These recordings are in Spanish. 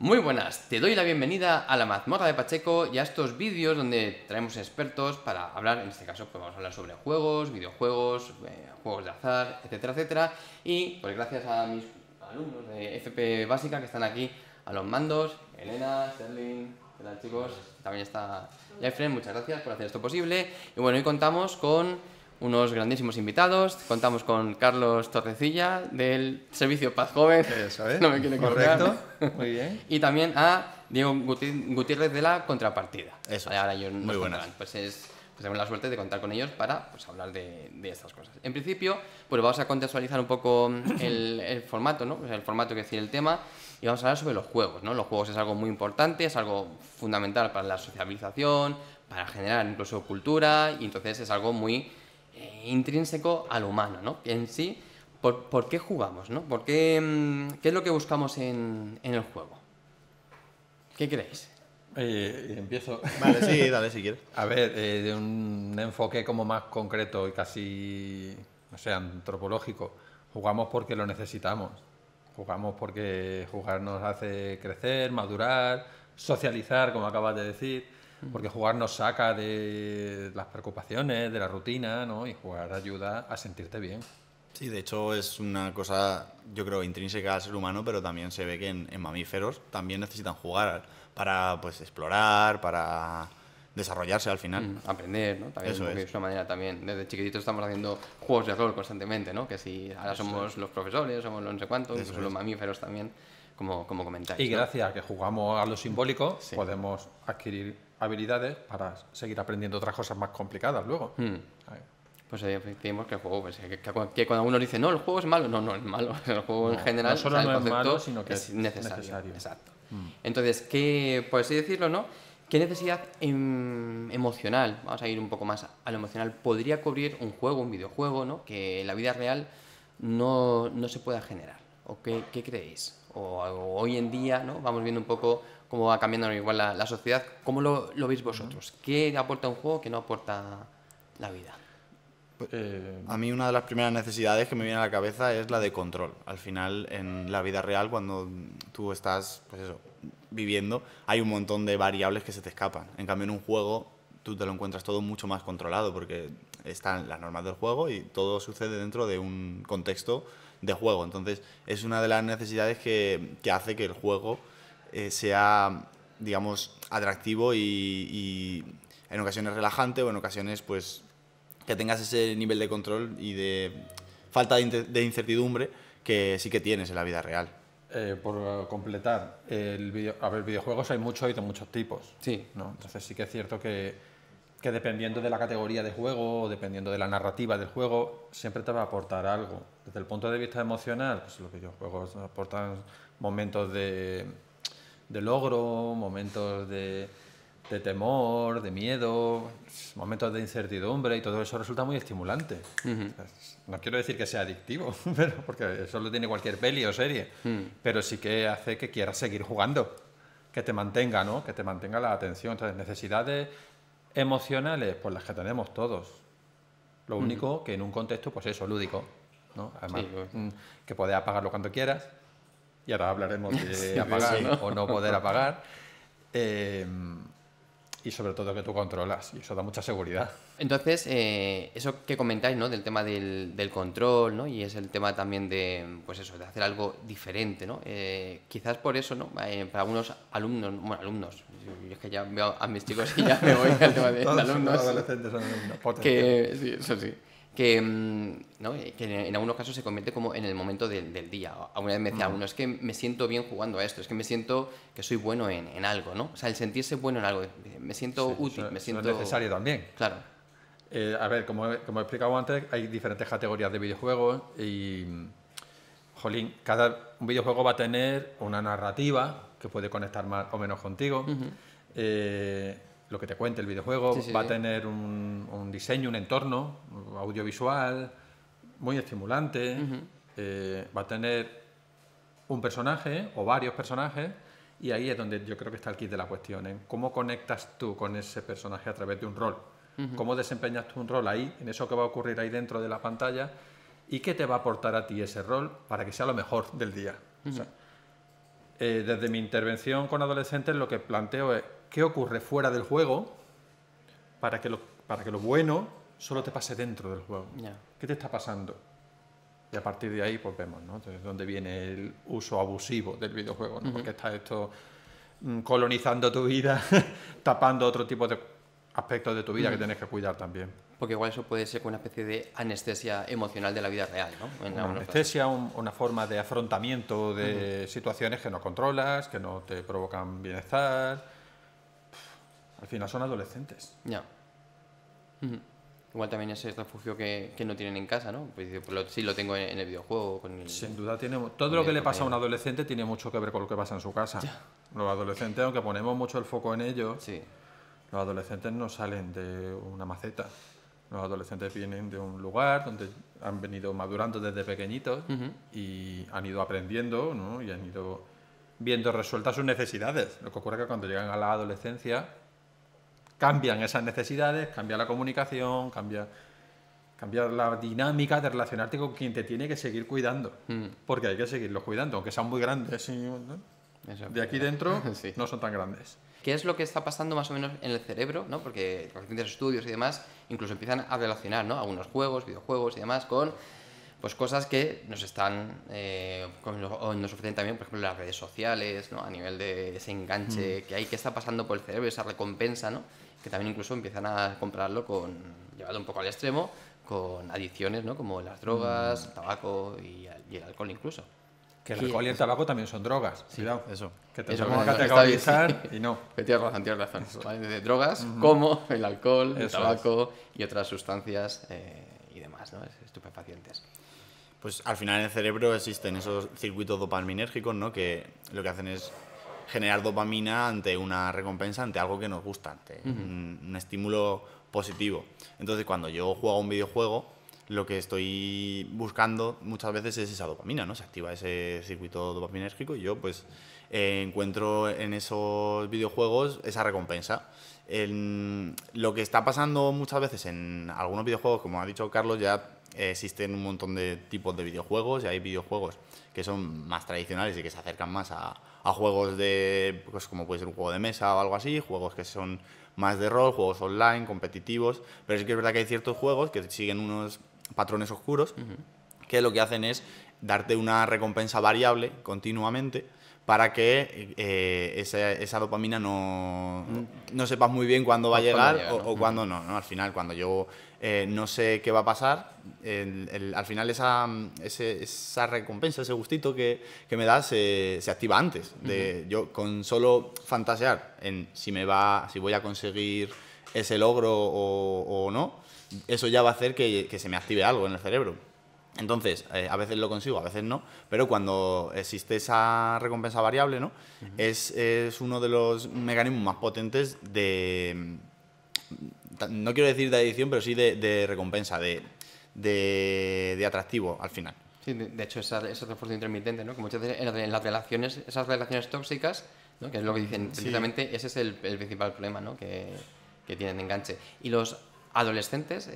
Muy buenas, te doy la bienvenida a la mazmorra de Pacheco y a estos vídeos donde traemos expertos para hablar, en este caso pues vamos a hablar sobre juegos, videojuegos, juegos de azar, etcétera, etcétera. Y pues gracias a mis alumnos de FP Básica que están aquí a los mandos, Elena, Sterling, ¿qué tal chicos? También está Jeffrey, muchas gracias por hacer esto posible. Y bueno, hoy contamos con unos grandísimos invitados. Contamos con Carlos Torrecilla del servicio Paz Joven. Eso es. No me quiere equivocar. Correcto. Muy bien. Y también a Diego Gutiérrez de la Contrapartida. Eso. Ahora ellos nos Muy buenas. contarán. Pues tenemos la suerte de contar con ellos para hablar de estas cosas. En principio, pues vamos a contextualizar un poco el formato, ¿no? Pues el formato, que decir, el tema, y vamos a hablar sobre los juegos, ¿no? Los juegos es algo muy importante, es algo fundamental para la sociabilización, para generar incluso cultura, y entonces es algo muy intrínseco al humano, ¿no? En sí, ¿por qué jugamos, ¿no? ¿Qué es lo que buscamos en el juego? ¿Qué creéis? Empiezo. Vale, sí, dale si quieres. A ver, de un enfoque como más concreto y casi, no sé, antropológico. Jugamos porque lo necesitamos. Jugamos porque jugar nos hace crecer, madurar, socializar, como acabas de decir. Porque jugar nos saca de las preocupaciones, de la rutina, ¿no? Y jugar ayuda a sentirte bien. Sí, de hecho es una cosa, yo creo, intrínseca al ser humano, pero también se ve que en mamíferos también necesitan jugar para pues explorar, para desarrollarse al final. Aprender, ¿no? También Eso es una manera también. Desde chiquititos estamos haciendo juegos de rol constantemente, ¿no? Que si ahora somos los profesores, somos los no sé cuántos, incluso los mamíferos también, como comentáis. Y ¿no? gracias a que jugamos a lo simbólico, Sí. podemos adquirir habilidades para seguir aprendiendo otras cosas más complicadas luego. Pues decimos que el juego, pues, que cuando uno dice, no, el juego es malo, no es malo. El juego en general, no solo el no es concepto malo, sino que es necesario. necesario. Exacto. Entonces, por así decirlo, ¿no? ¿Qué necesidad emocional, vamos a ir un poco más a lo emocional, podría cubrir un juego, un videojuego, ¿no? Que en la vida real no se pueda generar? ¿O qué creéis? O hoy en día, ¿no? Vamos viendo un poco cómo va cambiando igual la sociedad. ¿Cómo lo veis vosotros? ¿Qué aporta un juego que no aporta la vida? A mí una de las primeras necesidades que me viene a la cabeza es la de control. Al final, en la vida real, cuando tú estás, pues eso, viviendo, hay un montón de variables que se te escapan. En cambio, en un juego, tú te lo encuentras todo mucho más controlado porque están las normas del juego y todo sucede dentro de un contexto de juego. Entonces, es una de las necesidades que hace que el juego sea, digamos, atractivo y en ocasiones relajante o en ocasiones, pues, que tengas ese nivel de control y de falta de incertidumbre que sí que tienes en la vida real. Por completar, videojuegos hay muchos y de muchos tipos. Sí. ¿no? Entonces sí que es cierto que dependiendo de la categoría de juego o dependiendo de la narrativa del juego, siempre te va a aportar algo. Desde el punto de vista emocional, pues los videojuegos aportan momentos de logro, momentos de temor, de miedo, momentos de incertidumbre, y todo eso resulta muy estimulante. No quiero decir que sea adictivo, porque eso lo tiene cualquier peli o serie, pero sí que hace que quieras seguir jugando, que te mantenga, ¿no? Que te mantenga la atención. Entonces, necesidades emocionales, pues las que tenemos todos. Lo único que en un contexto, pues eso, lúdico, ¿no? Además, Sí, que puedes apagarlo cuando quieras, y ahora hablaremos de Sí, apagar, sí. ¿no? O no poder apagar. Y sobre todo que tú controlas, y eso da mucha seguridad. Entonces, eso que comentáis, ¿no? Del tema del control, ¿no? Y es el tema también de, pues eso, de hacer algo diferente, ¿no? Quizás por eso, ¿no? Para algunos alumnos, yo es que ya veo a mis chicos y ya me voy al tema de alumnos. Los adolescentes son alumnos. Sí, eso sí. ¿no? Que en algunos casos se convierte como en el momento del día. Alguna vez me decía uno, es que me siento bien jugando a esto, es que me siento que soy bueno en algo, ¿no? O sea, el sentirse bueno en algo, me siento útil, me siento... Es necesario también. Claro. A ver, como he explicado antes, hay diferentes categorías de videojuegos y, jolín, un videojuego va a tener una narrativa que puede conectar más o menos contigo. Lo que te cuente el videojuego, va a tener un diseño, un entorno audiovisual muy estimulante, va a tener un personaje o varios personajes, y ahí es donde yo creo que está el kit de la cuestión, en cómo conectas tú con ese personaje a través de un rol, cómo desempeñas tú un rol ahí, en eso que va a ocurrir ahí dentro de la pantalla, y qué te va a aportar a ti ese rol para que sea lo mejor del día. O sea, Desde mi intervención con adolescentes lo que planteo es qué ocurre fuera del juego para que lo bueno solo te pase dentro del juego. Ya. ¿Qué te está pasando? Y a partir de ahí pues vemos, ¿no? Entonces, dónde viene el uso abusivo del videojuego, ¿no? Porque está esto colonizando tu vida, tapando otro tipo de aspectos de tu vida que tienes que cuidar también. Porque igual eso puede ser una especie de anestesia emocional de la vida real, ¿no? Una anestesia, una forma de afrontamiento de situaciones que no controlas, que no te provocan bienestar. Al final son adolescentes. Ya. Igual también ese refugio que no tienen en casa, ¿no? Pues sí lo tengo en el videojuego. Sin duda, todo lo que le pasa a un adolescente tiene mucho que ver con lo que pasa en su casa. Ya. Los adolescentes, aunque ponemos mucho el foco en ellos, sí. Los adolescentes no salen de una maceta. Los adolescentes vienen de un lugar donde han venido madurando desde pequeñitos y han ido aprendiendo, ¿no? Y han ido viendo resueltas sus necesidades. Lo que ocurre es que cuando llegan a la adolescencia cambian esas necesidades, cambia la comunicación, cambia la dinámica de relacionarte con quien te tiene que seguir cuidando. Porque hay que seguirlos cuidando, aunque sean muy grandes. ¿No? De aquí dentro sí. No son tan grandes. ¿Qué es lo que está pasando más o menos en el cerebro? ¿No? Porque los recientes estudios y demás incluso empiezan a relacionar, ¿no? Algunos juegos, videojuegos y demás con pues cosas que nos están o nos ofrecen también, por ejemplo, las redes sociales, ¿no? A nivel de ese enganche que hay, que está pasando por el cerebro, esa recompensa, ¿no? Que también incluso empiezan a comprarlo llevado un poco al extremo, con adicciones, ¿no? Como las drogas, el tabaco y el alcohol incluso. Que el alcohol y el tabaco también son drogas. Sí, cuidado. Eso. Que te tenemos que categorizar y no. Tienes razón. ¿Vale? De drogas como el alcohol, el tabaco y otras sustancias y demás, ¿no? Estupefacientes. Pues al final en el cerebro existen esos circuitos dopaminérgicos, ¿no? Que lo que hacen es generar dopamina ante una recompensa, ante algo que nos gusta, ante un estímulo positivo. Entonces, cuando yo juego a un videojuego, lo que estoy buscando muchas veces es esa dopamina, ¿no? Se activa ese circuito dopaminérgico y yo pues encuentro en esos videojuegos esa recompensa. Lo que está pasando muchas veces en algunos videojuegos, como ha dicho Carlos, ya existen un montón de tipos de videojuegos y hay videojuegos que son más tradicionales y que se acercan más a juegos de, pues como puede ser un juego de mesa o algo así, juegos que son más de rol, juegos online, competitivos, pero sí que es verdad que hay ciertos juegos que siguen unos patrones oscuros que lo que hacen es darte una recompensa variable continuamente para que esa dopamina no sepas muy bien cuándo va a llegar o cuándo no. Al final, cuando yo no sé qué va a pasar, al final esa recompensa, ese gustito que me da se activa antes. Yo con solo fantasear en si voy a conseguir ese logro o no, eso ya va a hacer que se me active algo en el cerebro. Entonces, a veces lo consigo, a veces no, pero cuando existe esa recompensa variable, ¿no? Es uno de los mecanismos más potentes no quiero decir de adicción, pero sí de recompensa, de atractivo al final. Sí, de hecho, ese refuerzo intermitente, ¿no? Como muchas veces en las relaciones, esas relaciones tóxicas, ¿no? Que es lo que dicen, precisamente ese es el principal problema, ¿no? que tienen de enganche. Y los adolescentes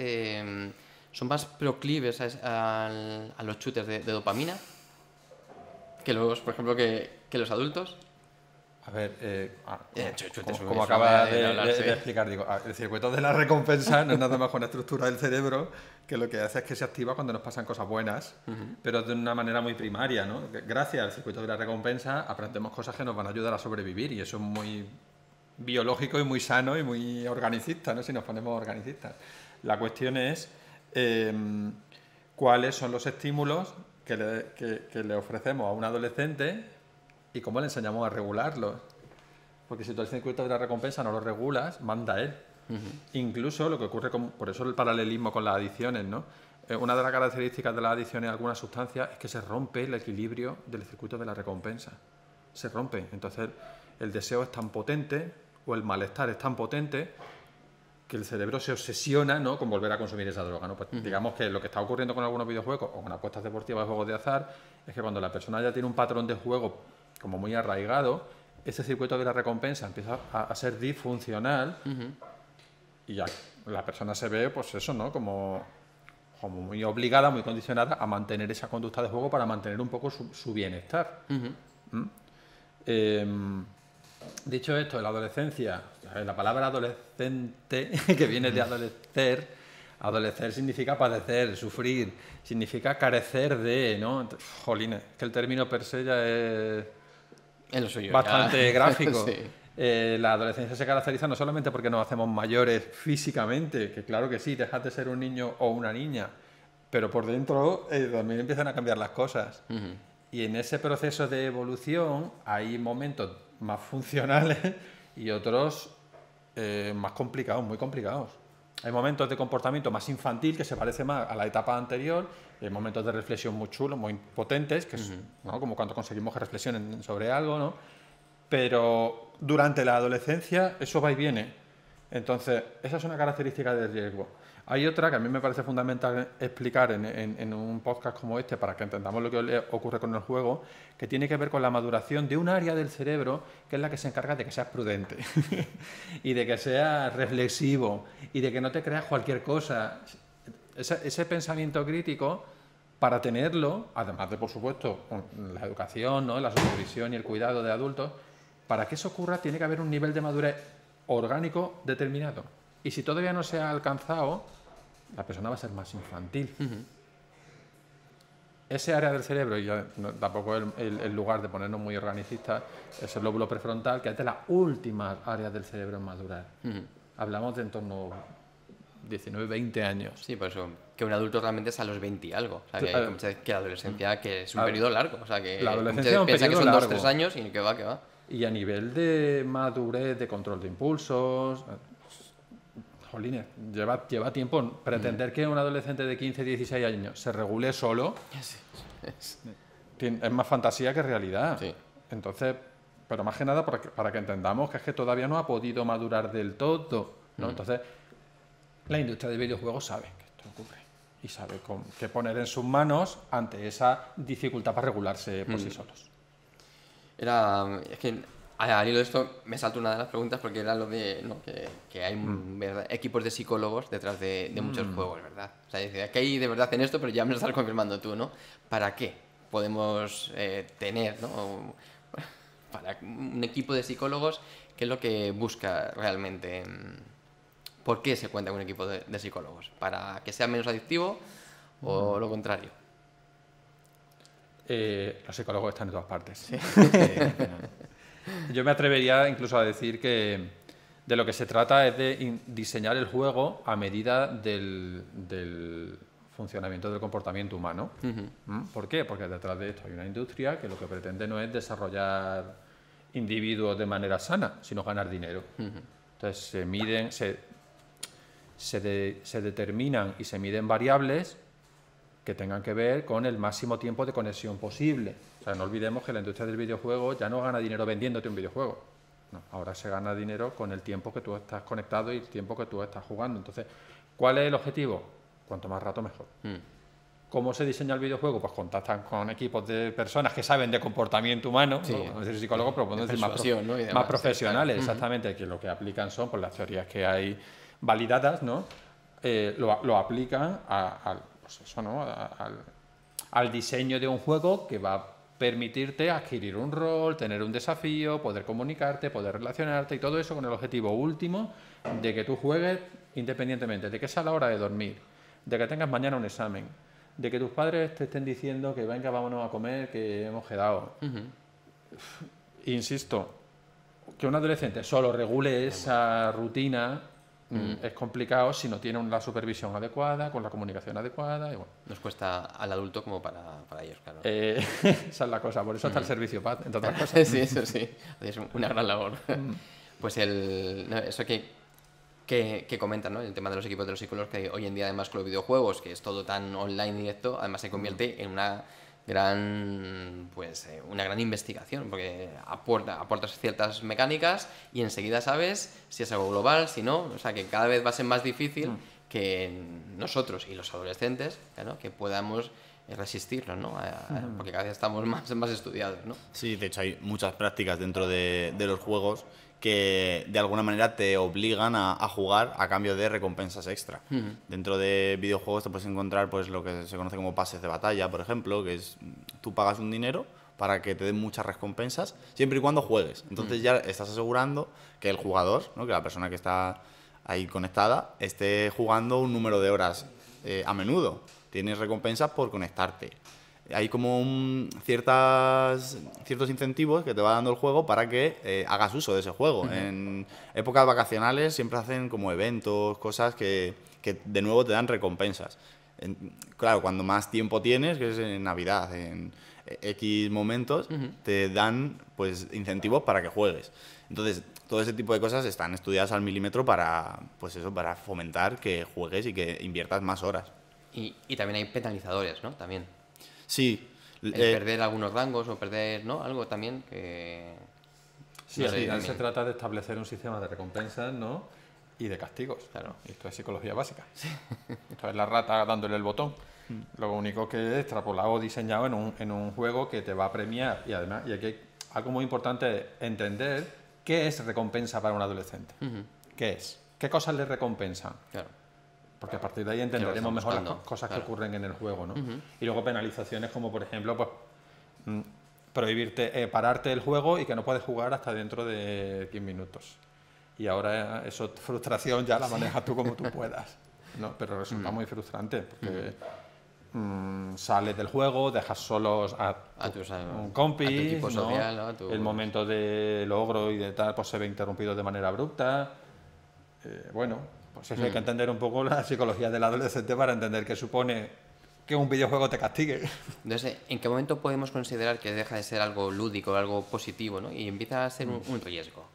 son más proclives a los shooters de dopamina que por ejemplo, que los adultos. A ver, como acaba de explicar, digo, el circuito de la recompensa no es nada más con la estructura del cerebro que lo que hace es que se activa cuando nos pasan cosas buenas, pero de una manera muy primaria, ¿no? Gracias al circuito de la recompensa aprendemos cosas que nos van a ayudar a sobrevivir y eso es muy biológico y muy sano y muy organicista, ¿no? Si nos ponemos organicistas. La cuestión es cuáles son los estímulos que le ofrecemos a un adolescente y cómo le enseñamos a regularlos. Porque si tú el circuito de la recompensa no lo regulas, manda él. Incluso lo que ocurre, por eso el paralelismo con las adicciones, ¿no? Una de las características de las adicciones a algunas sustancias es que se rompe el equilibrio del circuito de la recompensa. Se rompe. Entonces el deseo es tan potente o el malestar es tan potente que el cerebro se obsesiona, ¿no? Con volver a consumir esa droga, ¿no? Pues digamos que lo que está ocurriendo con algunos videojuegos o con apuestas deportivas o juegos de azar es que cuando la persona ya tiene un patrón de juego como muy arraigado, ese circuito de la recompensa empieza a ser disfuncional y ya la persona se ve, pues eso, ¿no? Como muy obligada, muy condicionada a mantener esa conducta de juego para mantener un poco su bienestar. Dicho esto, en la adolescencia, la palabra adolescente, que viene de adolecer significa padecer, sufrir, significa carecer de, ¿no? Jolines, que el término per se ya es En lo suyo, bastante gráfico. Sí. La adolescencia se caracteriza no solamente porque nos hacemos mayores físicamente, que claro que sí, dejas de ser un niño o una niña, pero por dentro también empiezan a cambiar las cosas. Y en ese proceso de evolución hay momentos más funcionales y otros más complicados, muy complicados. Hay momentos de comportamiento más infantil que se parece más a la etapa anterior, y hay momentos de reflexión muy chulos, muy potentes, que es, ¿no? Como cuando conseguimos que reflexionen sobre algo, ¿no? Pero durante la adolescencia eso va y viene. Entonces, esa es una característica de riesgo. Hay otra que a mí me parece fundamental explicar en un podcast como este para que entendamos lo que ocurre con el juego, que tiene que ver con la maduración de un área del cerebro que es la que se encarga de que seas prudente y de que seas reflexivo y de que no te creas cualquier cosa. Ese pensamiento crítico, para tenerlo, además de, por supuesto, la educación, ¿no? La supervisión y el cuidado de adultos, para que eso ocurra tiene que haber un nivel de madurez orgánico determinado. Y si todavía no se ha alcanzado, la persona va a ser más infantil. Ese área del cerebro, y ya tampoco es el lugar de ponernos muy organicistas, es el lóbulo prefrontal, que es de las últimas áreas del cerebro en madurar. Hablamos de en torno a 19, 20 años. Sí, por eso, que un adulto realmente es a los 20 y algo. O sea, que, que la adolescencia que es un periodo largo. O sea, que la adolescencia es un piensa que periodo son largo. 2-3 años y que va, que va. Y a nivel de madurez, de control de impulsos, jolines, lleva tiempo. Pretender que un adolescente de 15, 16 años se regule solo es más fantasía que realidad. Sí. Entonces, pero más que nada para que entendamos que es que todavía no ha podido madurar del todo, ¿no? Entonces, la industria de videojuegos sabe que esto ocurre y sabe qué poner en sus manos ante esa dificultad para regularse por sí solos. Es que al hilo de esto me saltó una de las preguntas porque era lo de ¿no? que hay ¿verdad? Equipos de psicólogos detrás de muchos juegos, ¿verdad? O sea, decía que hay de verdad en esto, pero ya me lo estás confirmando tú, ¿no? ¿Para qué podemos tener, ¿no? Para un equipo de psicólogos, ¿qué es lo que busca realmente? ¿Por qué se cuenta con un equipo de psicólogos? ¿Para que sea menos adictivo o lo contrario? Los psicólogos están en todas partes. ¿Sí? Yo me atrevería incluso a decir que de lo que se trata es de diseñar el juego a medida del funcionamiento del comportamiento humano. ¿Por qué? Porque detrás de esto hay una industria que lo que pretende no es desarrollar individuos de manera sana, sino ganar dinero. Entonces se miden, se determinan y se miden variables que tengan que ver con el máximo tiempo de conexión posible. O sea, no olvidemos que la industria del videojuego ya no gana dinero vendiéndote un videojuego. No, ahora se gana dinero con el tiempo que tú estás conectado y el tiempo que tú estás jugando. Entonces, ¿cuál es el objetivo? Cuanto más rato, mejor. ¿Cómo se diseña el videojuego? Pues contactan con equipos de personas que saben de comportamiento humano, sí, no decir psicólogos, pero podemos decir ¿no? más profesionales, sí, exactamente, que lo que aplican son pues, las teorías que hay validadas, ¿no? Lo aplican pues eso, ¿no? al diseño de un juego que va a permitirte adquirir un rol, tener un desafío, poder comunicarte, poder relacionarte y todo eso con el objetivo último de que tú juegues independientemente, de que sea la hora de dormir, de que tengas mañana un examen, de que tus padres te estén diciendo que venga, vámonos a comer, que hemos quedado. Insisto, que un adolescente solo regule esa rutina es complicado si no tiene la supervisión adecuada, con la comunicación adecuada. Y bueno. Nos cuesta al adulto como para ellos, claro. Esa es la cosa, por eso está el servicio PAD, entre otras cosas. Sí, eso sí, es una gran labor. Pues eso que comentan, ¿no? El tema de los equipos de los psicólogos, que hoy en día además con los videojuegos, que es todo tan online directo, además se convierte en una gran investigación, porque aportas ciertas mecánicas y enseguida sabes si es algo global, si no, o sea que cada vez va a ser más difícil que nosotros y los adolescentes, ¿no? Que podamos resistirlo, ¿no? Porque cada vez estamos más estudiados, ¿no? Sí, de hecho hay muchas prácticas dentro de los juegos que de alguna manera te obligan a jugar a cambio de recompensas extra. Dentro de videojuegos te puedes encontrar pues lo que se conoce como pases de batalla, por ejemplo, que es tú pagas un dinero para que te den muchas recompensas, siempre y cuando juegues. Entonces ya estás asegurando que el jugador, ¿no? Que la persona que está ahí conectada, esté jugando un número de horas a menudo. Tienes recompensas por conectarte. Hay como ciertos incentivos que te va dando el juego para que hagas uso de ese juego. En épocas vacacionales siempre hacen como eventos, cosas que de nuevo te dan recompensas. Claro, cuando más tiempo tienes, que es en Navidad, en X momentos, te dan pues incentivos para que juegues. Entonces, todo ese tipo de cosas están estudiadas al milímetro para fomentar que juegues y que inviertas más horas. Y también hay penalizadores, ¿no? También. Sí. El perder algunos rangos o perder, ¿no? Algo también que... Sí, al final se trata de establecer un sistema de recompensas, ¿no? Y de castigos. Claro. Esto es psicología básica. Sí. Esto es la rata dándole el botón. Lo único que es extrapolado o diseñado en un juego que te va a premiar. Y además, y aquí hay algo muy importante es entender qué es recompensa para un adolescente. ¿Qué es? ¿Qué cosas le recompensan? Claro. Porque a partir de ahí entenderemos mejor las cosas que ocurren en el juego, ¿no? Y luego penalizaciones como, por ejemplo, pues prohibirte, pararte el juego y que no puedes jugar hasta dentro de 15 minutos. Y ahora eso, frustración ya la manejas tú como tú puedas, ¿no? Pero resulta muy frustrante porque sales del juego, dejas solos a un compis, a tu equipo ¿no? social, ¿no? El momento de logro y de tal pues se ve interrumpido de manera abrupta. Bueno... Pues eso hay que entender un poco la psicología del adolescente para entender qué supone que un videojuego te castigue. Entonces, ¿en qué momento podemos considerar que deja de ser algo lúdico, algo positivo, ¿no? Y empieza a ser un riesgo?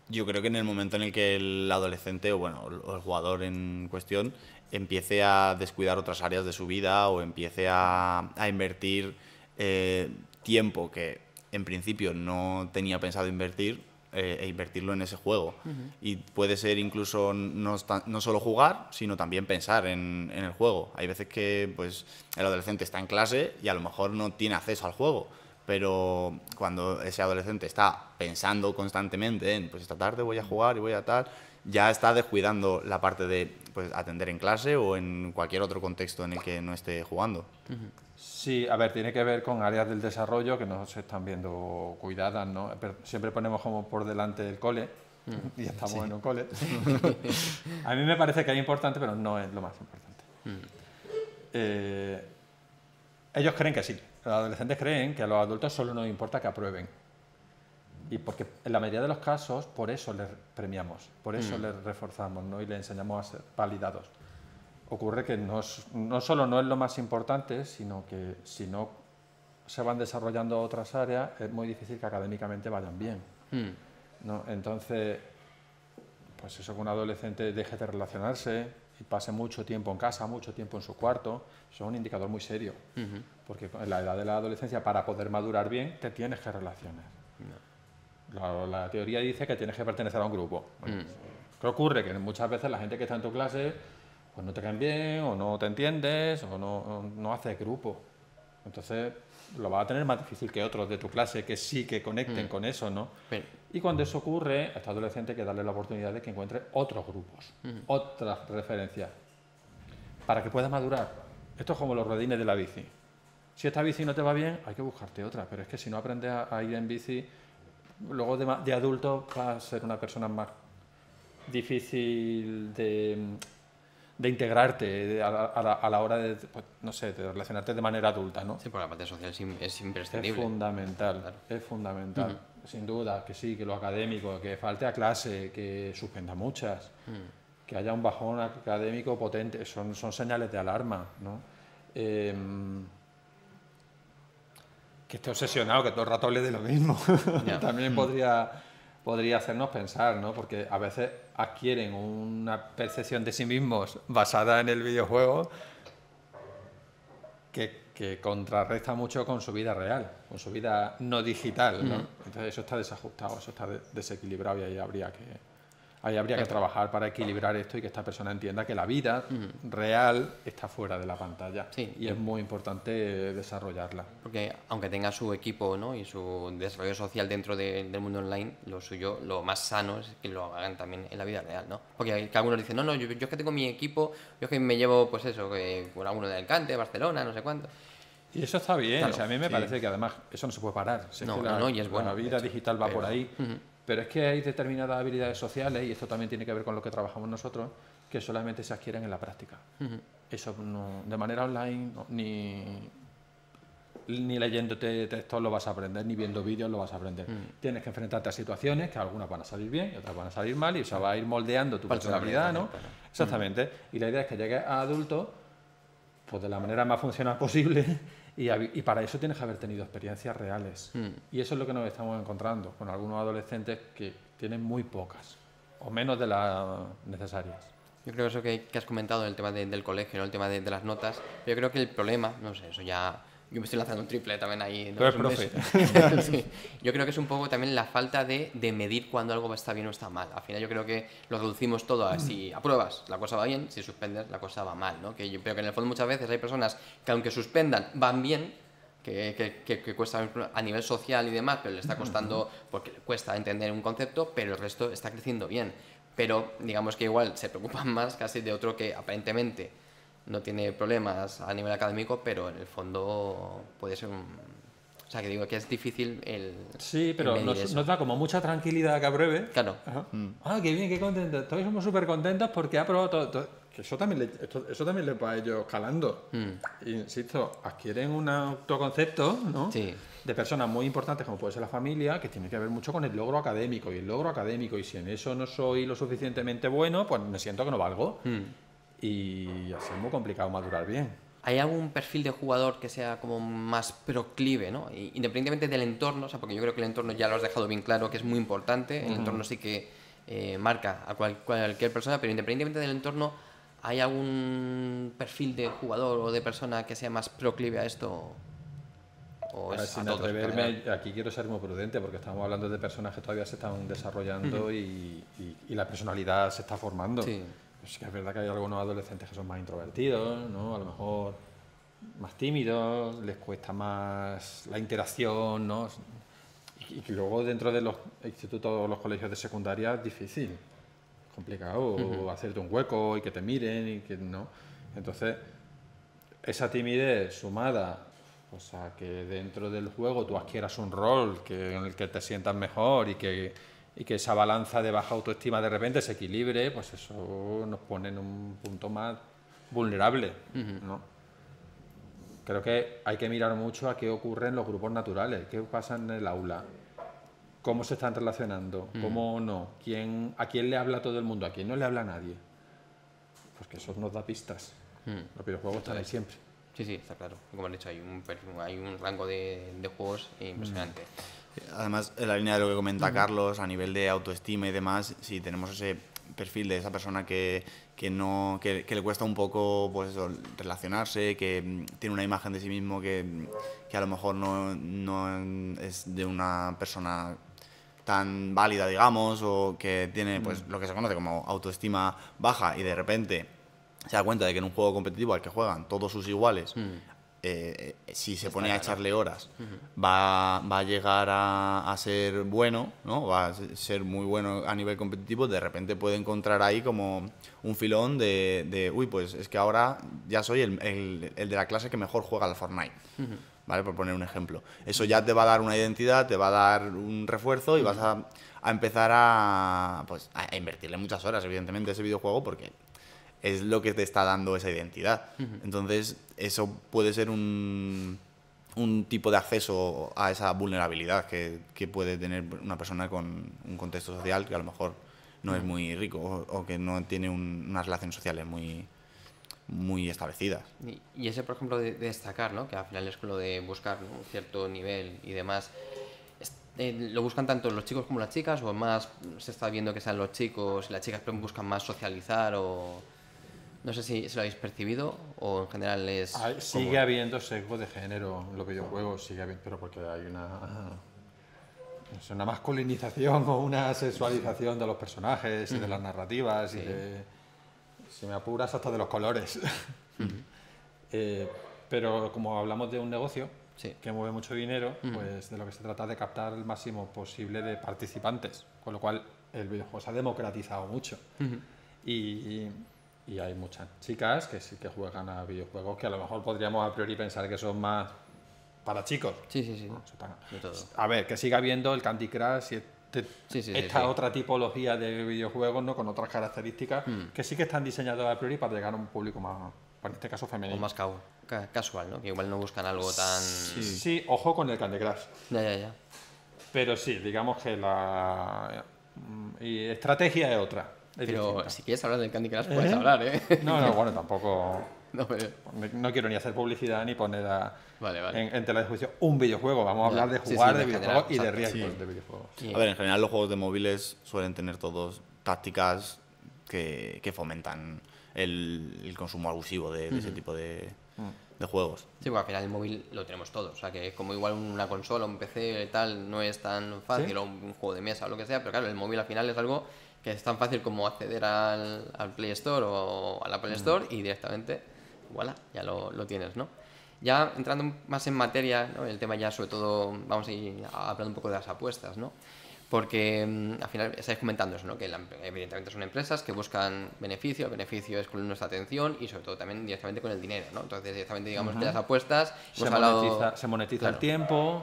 Yo creo que en el momento en el que el adolescente o el jugador en cuestión empiece a descuidar otras áreas de su vida o empiece a invertir tiempo que en principio no tenía pensado invertir, e invertirlo en ese juego. Y puede ser incluso no solo jugar, sino también pensar en el juego. Hay veces que pues, el adolescente está en clase y a lo mejor no tiene acceso al juego, pero cuando ese adolescente está pensando constantemente en pues esta tarde voy a jugar y voy a tal, ya está descuidando la parte de pues, atender en clase o en cualquier otro contexto en el que no esté jugando. Sí, a ver, tiene que ver con áreas del desarrollo que no se están viendo cuidadas, ¿no? Pero siempre ponemos como por delante el cole y estamos en un cole. A mí me parece que es importante, pero no es lo más importante. Ellos creen que sí. Los adolescentes creen que a los adultos solo nos importa que aprueben. Y porque en la mayoría de los casos, por eso les premiamos, por eso les reforzamos, ¿no? Y les enseñamos a ser validados. Ocurre que no solo no es lo más importante, sino que si no se van desarrollando otras áreas, es muy difícil que académicamente vayan bien, ¿no? Entonces, pues eso que un adolescente deje de relacionarse y pase mucho tiempo en casa, mucho tiempo en su cuarto, eso es un indicador muy serio. Porque en la edad de la adolescencia, para poder madurar bien, te tienes que relacionar. La teoría dice que tienes que pertenecer a un grupo. Bueno, ¿qué ocurre? Que muchas veces la gente que está en tu clase pues no te caen bien, o no te entiendes, o no haces grupo. Entonces lo vas a tener más difícil que otros de tu clase que sí que conecten con eso, ¿no? Pero... Y cuando eso ocurre, a este adolescente hay que darle la oportunidad de que encuentre otros grupos, otras referencias, para que pueda madurar. Esto es como los rodines de la bici. Si esta bici no te va bien, hay que buscarte otra, pero es que si no aprendes a ir en bici, luego de adulto vas a ser una persona más difícil de integrarte a la hora de, pues, no sé, de relacionarte de manera adulta, ¿no? Sí, porque la parte social es imprescindible. Es fundamental, claro. Es fundamental. Sin duda, que sí, que lo académico, que falte a clase, que suspenda muchas, que haya un bajón académico potente, son señales de alarma, ¿no? Que esté obsesionado, que todo el rato hable de lo mismo, también podría hacernos pensar, ¿no? Porque a veces adquieren una percepción de sí mismos basada en el videojuego que contrarresta mucho con su vida real, con su vida no digital, ¿no? Entonces eso está desajustado, eso está desequilibrado y ahí habría que trabajar para equilibrar esto y que esta persona entienda que la vida real está fuera de la pantalla. Sí. Y es muy importante desarrollarla. Porque aunque tenga su equipo, ¿no? Y su desarrollo social dentro del mundo online, lo suyo, lo más sano es que lo hagan también en la vida real, ¿no? Porque algunos dicen, no, yo es que tengo mi equipo, yo es que me llevo, pues eso, con alguno de Alicante, Barcelona, no sé cuánto. Y eso está bien, Claro, o sea, a mí me sí. parece que además eso no se puede parar. Si es No, que no, y es bueno, la vida de hecho, digital va pero- por ahí, pero es que hay determinadas habilidades sociales, y esto también tiene que ver con lo que trabajamos nosotros, que solamente se adquieren en la práctica. Eso no, de manera online ni leyéndote textos lo vas a aprender, ni viendo vídeos lo vas a aprender. Tienes que enfrentarte a situaciones que algunas van a salir bien y otras van a salir mal, y eso va a ir moldeando tu Falta de personalidad, ¿no? aprendizaje, claro. Exactamente. Y la idea es que llegues a adulto pues de la manera más funcional posible, y para eso tienes que haber tenido experiencias reales. Y eso es lo que nos estamos encontrando con algunos adolescentes que tienen muy pocas o menos de las necesarias. Yo creo que eso que has comentado, el tema del colegio, ¿no? El tema de las notas, yo creo que el problema, no sé, eso ya... Yo me estoy lanzando un triple también ahí. ¿no? Tú eres Es un profe. beso. Sí. Yo creo que es un poco también la falta de medir cuando algo está bien o está mal. Al final yo creo que lo reducimos todo a si apruebas, la cosa va bien, si suspendes, la cosa va mal, ¿no? Que yo creo que en el fondo muchas veces hay personas que aunque suspendan, van bien, que cuesta a nivel social y demás, pero le está costando porque le cuesta entender un concepto, pero el resto está creciendo bien. Pero digamos que igual se preocupan más casi de otro que aparentemente no tiene problemas a nivel académico, pero en el fondo puede ser un... O sea, que digo que es difícil el... Sí, pero el medir eso. nos da como mucha tranquilidad que apruebe. Claro. Ajá. Ah, qué bien, qué contento. Todos somos súper contentos porque ha aprobado todo. Que eso también le va a ellos calando. Insisto, adquieren un autoconcepto, ¿no? Sí. De personas muy importantes, como puede ser la familia, que tiene que ver mucho con el logro académico. Y el logro académico, y si en eso no soy lo suficientemente bueno, pues me siento que no valgo. Y así es muy complicado madurar bien. ¿Hay algún perfil de jugador que sea como más proclive, ¿no? Independientemente del entorno, o sea, porque yo creo que el entorno ya lo has dejado bien claro que es muy importante, el entorno sí que marca a cualquier persona, pero independientemente del entorno, ¿hay algún perfil de jugador o de persona que sea más proclive a esto? ¿O A ver, es a sin todos en atreverme, general? aquí quiero ser muy prudente porque estamos hablando de personas que todavía se están desarrollando y la personalidad se está formando. Sí. Es que es verdad que hay algunos adolescentes que son más introvertidos, ¿no? A lo mejor más tímidos, les cuesta más la interacción, ¿no? Y que luego dentro de los institutos o los colegios de secundaria es difícil, complicado hacerte un hueco y que te miren y que no. Entonces, esa timidez sumada, o sea, que dentro del juego tú adquieras un rol en el que te sientas mejor y que esa balanza de baja autoestima de repente se equilibre, pues eso nos pone en un punto más vulnerable, ¿no? Creo que hay que mirar mucho a qué ocurre en los grupos naturales, qué pasa en el aula, cómo se están relacionando, cómo no, a quién le habla todo el mundo, a quién no le habla a nadie. Pues que eso nos da pistas. Los videojuegos están ahí siempre. Sí, sí, está claro. Como han dicho, hay un rango de juegos impresionante. Además, en la línea de lo que comenta Carlos, a nivel de autoestima y demás, si tenemos ese perfil de esa persona que le cuesta un poco pues eso, relacionarse, que tiene una imagen de sí mismo que a lo mejor no es de una persona tan válida, digamos, o que tiene pues lo que se conoce como autoestima baja, y de repente se da cuenta de que en un juego competitivo al que juegan todos sus iguales, si se pone a echarle horas, va a llegar a ser bueno, ¿no? Va a ser muy bueno a nivel competitivo. De repente puede encontrar ahí como un filón de uy, pues es que ahora ya soy el de la clase que mejor juega al Fortnite. ¿Vale? Por poner un ejemplo. Eso ya te va a dar una identidad, te va a dar un refuerzo y vas a empezar a invertirle muchas horas, evidentemente, a ese videojuego, porque es lo que te está dando esa identidad. Entonces, eso puede ser un tipo de acceso a esa vulnerabilidad que puede tener una persona con un contexto social que a lo mejor no es muy rico o que no tiene unas relaciones sociales muy establecidas. Y ese, por ejemplo, de destacar, ¿no? Que al final es lo de buscar, ¿no? Un cierto nivel y demás. ¿Lo buscan tanto los chicos como las chicas, o más se está viendo que sean los chicos y las chicas buscan más socializar? O no sé si lo habéis percibido o en general es... Sigue habiendo sesgo de género en los videojuegos, pero porque hay una masculinización o una sexualización de los personajes y de las narrativas, sí. Si me apuras, hasta de los colores. Pero como hablamos de un negocio que mueve mucho dinero, pues de lo que se trata es de captar el máximo posible de participantes, con lo cual el videojuego se ha democratizado mucho. Y hay muchas chicas que sí que juegan a videojuegos que a lo mejor podríamos a priori pensar que son más para chicos. Sí, sí, sí. No, eso está- De todo. A ver, que siga habiendo el Candy Crush y esta sí. otra tipología de videojuegos, ¿no? Con otras características que sí que están diseñados a priori para llegar a un público más, en este caso O femenino. más casual, ¿no? Que igual no buscan algo tan... Sí, ojo con el Candy Crush. Ya. Pero sí, digamos que la estrategia es otra. Es Pero distinta. si quieres hablar del Candy Crush, puedes hablar, ¿eh? No, bueno, tampoco. No, pero... No quiero ni hacer publicidad ni poner Vale. en tela de juicio un videojuego. Vamos a hablar de Sí, jugar, sí, de en videojuegos general, y de exacto. riesgos de videojuegos. Sí. A ver, en general los juegos de móviles suelen tener todos tácticas que fomentan el consumo abusivo de ese tipo de juegos. Sí, porque al final el móvil lo tenemos todo. O sea, que como igual una consola, un PC y tal, no es tan fácil, ¿Sí? o un juego de mesa o lo que sea, pero claro, el móvil al final es algo que es tan fácil como acceder al Play Store o al Apple Store y directamente, voilà, ya lo tienes, ¿no? Ya entrando más en materia, ¿no? El tema ya sobre todo, vamos a ir hablando un poco de las apuestas, ¿no? Porque al final estáis comentando eso, ¿no? Que evidentemente son empresas que buscan beneficio, el beneficio es con nuestra atención y sobre todo también directamente con el dinero, ¿no? Entonces directamente digamos que las apuestas Se monetiza claro, el tiempo,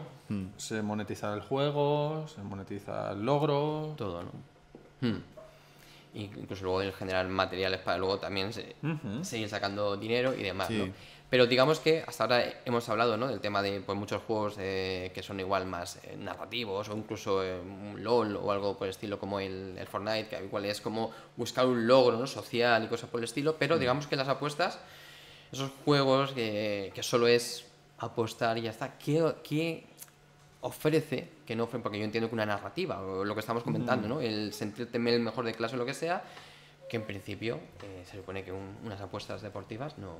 se monetiza el juego, se monetiza el logro. todo, ¿no? Y incluso luego en generar materiales para luego también seguir sacando dinero y demás, Sí. ¿no? Pero digamos que hasta ahora hemos hablado, ¿no? Del tema de pues, muchos juegos que son igual más narrativos o incluso un LOL o algo por el estilo como el Fortnite, que igual es como buscar un logro, ¿no? Social y cosas por el estilo, pero digamos que las apuestas, esos juegos que solo es apostar y ya está, ¿qué ofrece que no ofrece? Porque yo entiendo que una narrativa, o lo que estamos comentando, ¿no? El sentirte el mejor de clase o lo que sea, que en principio se supone que unas apuestas deportivas no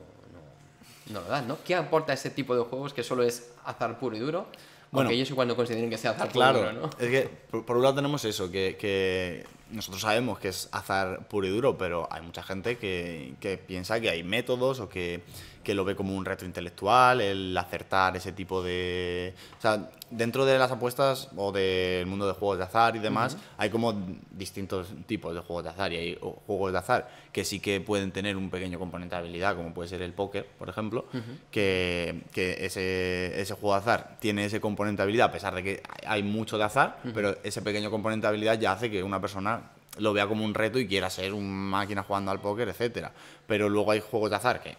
lo dan, ¿no? ¿Qué aporta ese tipo de juegos que solo es azar puro y duro? Bueno, Aunque ellos igual no consideren que sea azar claro, puro y duro, ¿no? es que por un lado tenemos eso, que nosotros sabemos que es azar puro y duro, pero hay mucha gente que piensa que hay métodos o que lo ve como un reto intelectual, el acertar ese tipo de... O sea, dentro de las apuestas o del mundo de juegos de azar y demás, hay como distintos tipos de juegos de azar y hay juegos de azar que sí que pueden tener un pequeño componente de habilidad, como puede ser el póker, por ejemplo, que ese juego de azar tiene ese componente de habilidad a pesar de que hay mucho de azar, pero ese pequeño componente de habilidad ya hace que una persona lo vea como un reto y quiera ser una máquina jugando al póker, etcétera. Pero luego hay juegos de azar que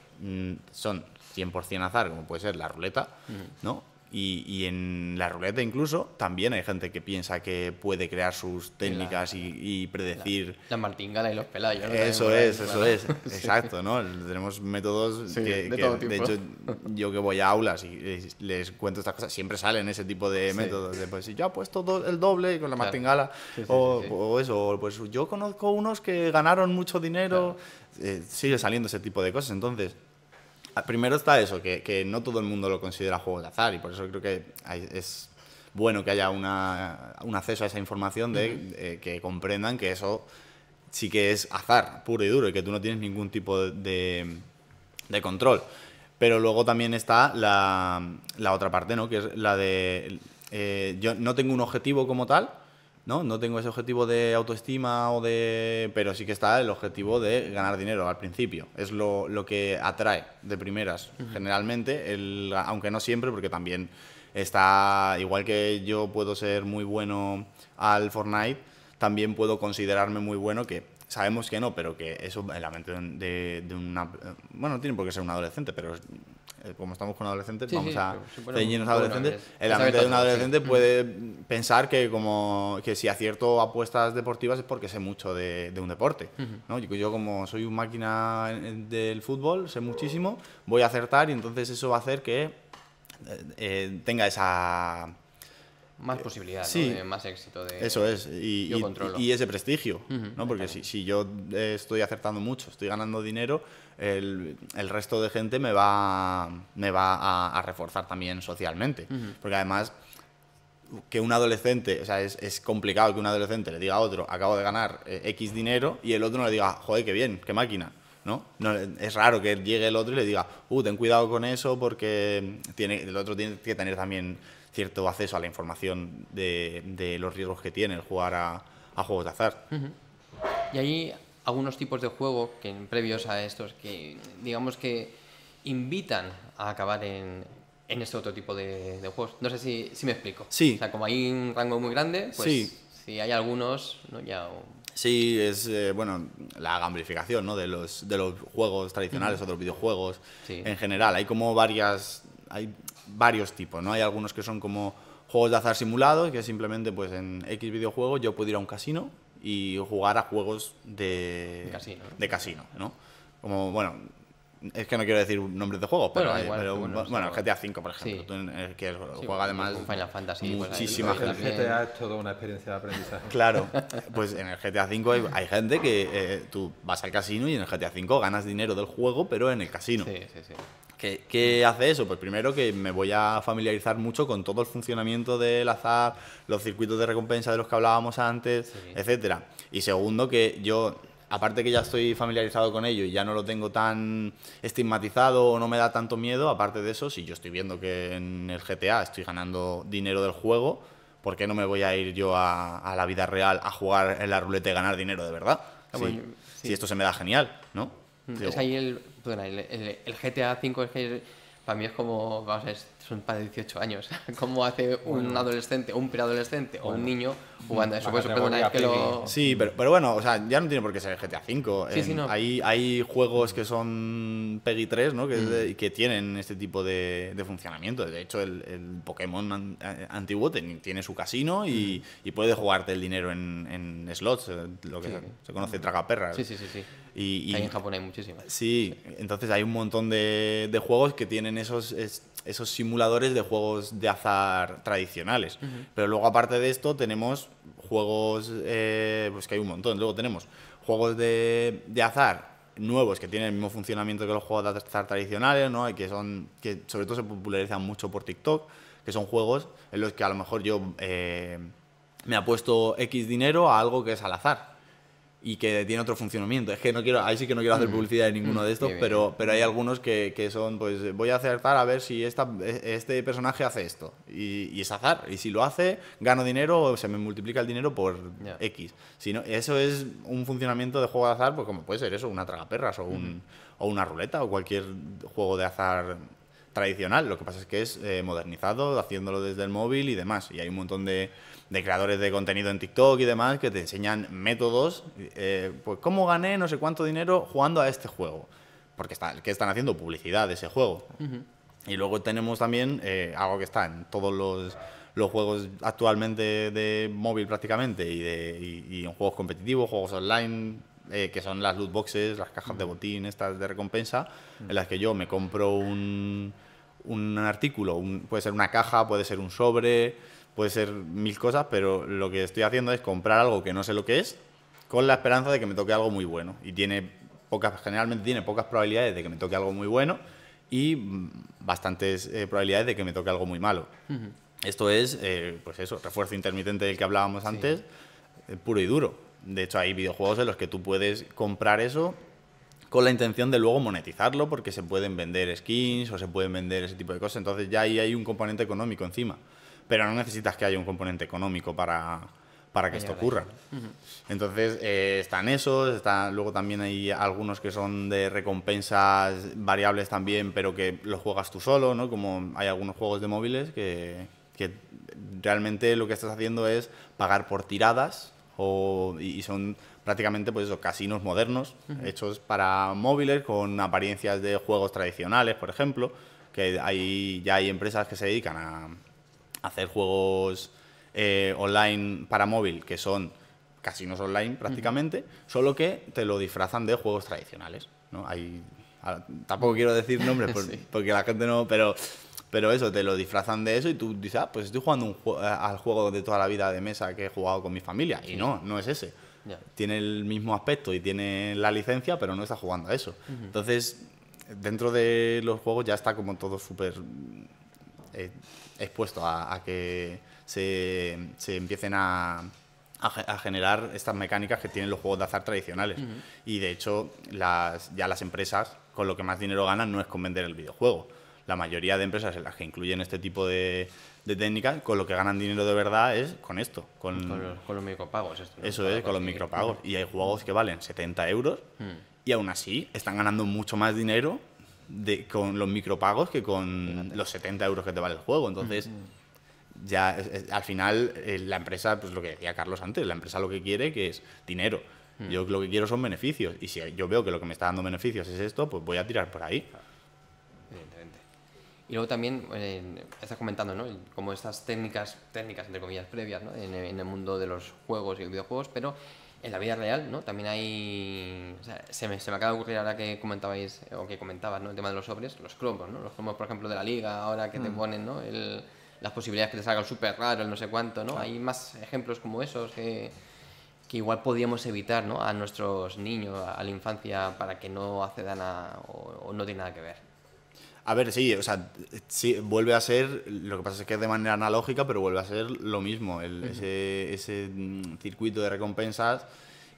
son 100% azar, como puede ser la ruleta, ¿no? Y en la ruleta incluso también hay gente que piensa que puede crear sus técnicas y predecir... La martingala y los pelayos, ¿no? Eso es, exacto, ¿no? Tenemos métodos Sí, que, de todo de tipo. hecho, yo que voy a aulas y les cuento estas cosas, siempre salen ese tipo de métodos. De, pues, si yo apuesto el doble con la martingala, o eso, o, pues yo conozco unos que ganaron mucho dinero, sigue saliendo ese tipo de cosas. Entonces, primero está eso, que no todo el mundo lo considera juego de azar y por eso creo que es bueno que haya un acceso a esa información de que comprendan que eso sí que es azar puro y duro y que tú no tienes ningún tipo de control. Pero luego también está la otra parte, ¿no? Que es la de... yo no tengo un objetivo como tal, no tengo ese objetivo de autoestima pero sí que está el objetivo de ganar dinero al principio. Es lo que atrae de primeras, generalmente, aunque no siempre, porque también está, igual que yo puedo ser muy bueno al Fortnite, también puedo considerarme muy bueno, que sabemos que no, pero que eso en la mente de una... Bueno, no tiene por qué ser un adolescente, pero como estamos con adolescentes, vamos a ceñirnos a adolescentes. En la mente de un adolescente puede pensar que si acierto apuestas deportivas es porque sé mucho de un deporte, ¿no? Yo como soy un máquina del fútbol, sé muchísimo, voy a acertar y entonces eso va a hacer que tenga esa... Más posibilidad, sí, ¿no? De más éxito. Eso es, y ese prestigio, ¿no? Porque si yo estoy acertando mucho, estoy ganando dinero, el resto de gente me va a reforzar también socialmente. Porque además, que un adolescente, o sea, es complicado que un adolescente le diga a otro, acabo de ganar X dinero, y el otro no le diga, joder, qué bien, qué máquina. ¿No? Es raro que llegue el otro y le diga, ten cuidado con eso porque el otro tiene que tener también cierto acceso a la información de los riesgos que tiene el jugar a juegos de azar. Y hay algunos tipos de juego previos a estos que digamos que invitan a acabar en en este otro tipo de juegos. No sé si me explico. Sí. O sea, como hay un rango muy grande, pues Sí. si hay algunos, ¿no? Ya... Sí, es bueno, la gamificación, ¿no? de los juegos tradicionales o de los videojuegos Sí. en general. Hay como hay varios tipos, ¿no? Hay algunos que son como juegos de azar simulados, que simplemente pues en X videojuego yo puedo ir a un casino y jugar a juegos de casino, ¿no? Como, bueno, es que no quiero decir nombres de juegos, pero, Bueno, igual, pero bueno, el GTA V, por ejemplo, sí. que Sí, juega además con Final Fantasy, pues, muchísima ahí gente. El GTA es toda una experiencia de aprendizaje. Claro, pues en el GTA V hay gente que tú vas al casino y en el GTA V ganas dinero del juego, pero en el casino. Sí, sí, sí. ¿Qué hace eso? Pues primero que me voy a familiarizar mucho con todo el funcionamiento del azar, los circuitos de recompensa de los que hablábamos antes, Sí. etcétera. Y segundo que yo, aparte que ya estoy familiarizado con ello y ya no lo tengo tan estigmatizado o no me da tanto miedo, aparte de eso, si yo estoy viendo que en el GTA estoy ganando dinero del juego, ¿por qué no me voy a ir yo a la vida real a jugar en la ruleta y ganar dinero de verdad? Bueno, sí. Si esto se me da genial, ¿no? Es ahí el GTA V es que para mí es como, vamos a ver, son para 18 años. ¿Cómo hace un adolescente, un preadolescente o un niño jugando a eso? Pues, perdona, es que lo... Sí, pero bueno, o sea, ya no tiene por qué ser el GTA V. Sí, sí, no. Hay juegos que son PEGI 3, ¿no? Que tienen este tipo de funcionamiento. De hecho, el Pokémon antiguo tiene su casino y puede jugarte el dinero en slots, lo que se conoce tragaperras. Sí, sí, sí, sí. Y ahí en Japón hay muchísimas. Sí, entonces hay un montón de juegos que tienen esos simuladores de juegos de azar tradicionales. Pero luego, aparte de esto, tenemos juegos, pues que hay un montón. Luego tenemos juegos de azar nuevos que tienen el mismo funcionamiento que los juegos de azar tradicionales, ¿no? Y que sobre todo se popularizan mucho por TikTok, que son juegos en los que a lo mejor yo me apuesto X dinero a algo que es al azar y que tiene otro funcionamiento. Es que no quiero, ahí sí que no quiero hacer publicidad de ninguno de estos, Bien, pero hay algunos que son, pues voy a acertar a ver si este personaje hace esto. Y es azar. Y si lo hace, gano dinero o se me multiplica el dinero por X. Si no, eso es un funcionamiento de juego de azar, pues como puede ser eso, una tragaperras o una ruleta o cualquier juego de azar tradicional. Lo que pasa es que es modernizado, haciéndolo desde el móvil y demás. Y hay un montón de creadores de contenido en TikTok y demás que te enseñan métodos, pues cómo gané no sé cuánto dinero jugando a este juego, porque están haciendo publicidad de ese juego. Y luego tenemos también algo que está en todos los juegos actualmente de móvil prácticamente y en juegos competitivos, juegos online, que son las loot boxes, las cajas de botín estas de recompensa, en las que yo me compro un artículo, puede ser una caja, puede ser un sobre, puede ser mil cosas, pero lo que estoy haciendo es comprar algo que no sé lo que es, con la esperanza de que me toque algo muy bueno. Y generalmente tiene pocas probabilidades de que me toque algo muy bueno y bastantes probabilidades de que me toque algo muy malo. Esto es, pues eso, refuerzo intermitente del que hablábamos antes, puro y duro. De hecho, hay videojuegos en los que tú puedes comprar eso con la intención de luego monetizarlo, porque se pueden vender skins o se pueden vender ese tipo de cosas. Entonces ya ahí hay un componente económico encima. Pero no necesitas que haya un componente económico para que esto ocurra. Entonces están esos, luego también hay algunos que son de recompensas variables también, pero que los juegas tú solo, ¿no? Como hay algunos juegos de móviles que realmente lo que estás haciendo es pagar por tiradas y son prácticamente pues eso, casinos modernos hechos para móviles con apariencias de juegos tradicionales, por ejemplo, que ya hay empresas que se dedican a hacer juegos online para móvil que son casinos online prácticamente, solo que te lo disfrazan de juegos tradicionales, ¿no? Tampoco quiero decir nombres porque la gente no, pero eso, te lo disfrazan de eso y tú dices, pues estoy jugando al juego de toda la vida de mesa que he jugado con mi familia. Y no es ese. Tiene el mismo aspecto y tiene la licencia, pero no está jugando a eso. Entonces, dentro de los juegos ya está como todo súper expuesto a que se empiecen a generar estas mecánicas que tienen los juegos de azar tradicionales. Y de hecho, ya las empresas con lo que más dinero ganan no es con vender el videojuego. La mayoría de empresas en las que incluyen este tipo de técnicas, con lo que ganan dinero de verdad es con esto. Con los micropagos. Eso es, con los micropagos. Y hay juegos que valen 70 euros y aún así están ganando mucho más dinero con los micropagos que con los 70 euros que te vale el juego. Entonces, ya al final la empresa, pues lo que decía Carlos antes, la empresa lo que quiere que es dinero. Yo lo que quiero son beneficios. Y si yo veo que lo que me está dando beneficios es esto, pues voy a tirar por ahí. Evidentemente. Y luego también estás comentando, ¿no? Como estas técnicas entre comillas previas, ¿no? En el mundo de los juegos y videojuegos, pero en la vida real, ¿no? También hay... O sea, se me acaba de ocurrir ahora que comentabais, o que comentabas, ¿no? El tema de los sobres, los cromos, ¿no? Los cromos, por ejemplo, de la liga, ahora que te ponen, ¿no? Las posibilidades que te salga el súper raro, el no sé cuánto, ¿no? Hay más ejemplos como esos que igual podíamos evitar, ¿no? A nuestros niños, a la infancia, para que no accedan o no tiene nada que ver. A ver, sí, o sea, sí, vuelve a ser, lo que pasa es que es de manera analógica, pero vuelve a ser lo mismo, ese circuito de recompensas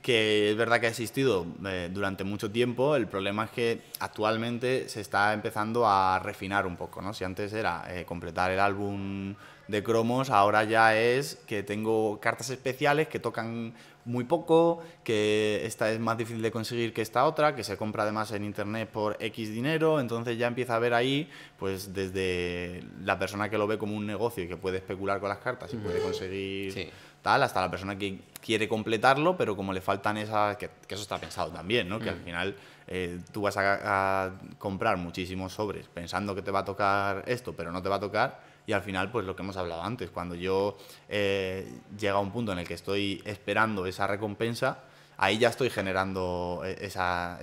que es verdad que ha existido durante mucho tiempo. El problema es que actualmente se está empezando a refinar un poco, ¿no? Si antes era completar el álbum de cromos, ahora ya es que tengo cartas especiales que tocan muy poco, que esta es más difícil de conseguir que esta otra, que se compra además en internet por X dinero. Entonces ya empieza a ver ahí, pues desde la persona que lo ve como un negocio y que puede especular con las cartas y puede conseguir tal, hasta la persona que quiere completarlo, pero como le faltan esas, que eso está pensado también, ¿no? Que al final tú vas a comprar muchísimos sobres pensando que te va a tocar esto, pero no te va a tocar. Y al final, pues lo que hemos hablado antes, cuando yo llega a un punto en el que estoy esperando esa recompensa, ahí ya estoy generando esa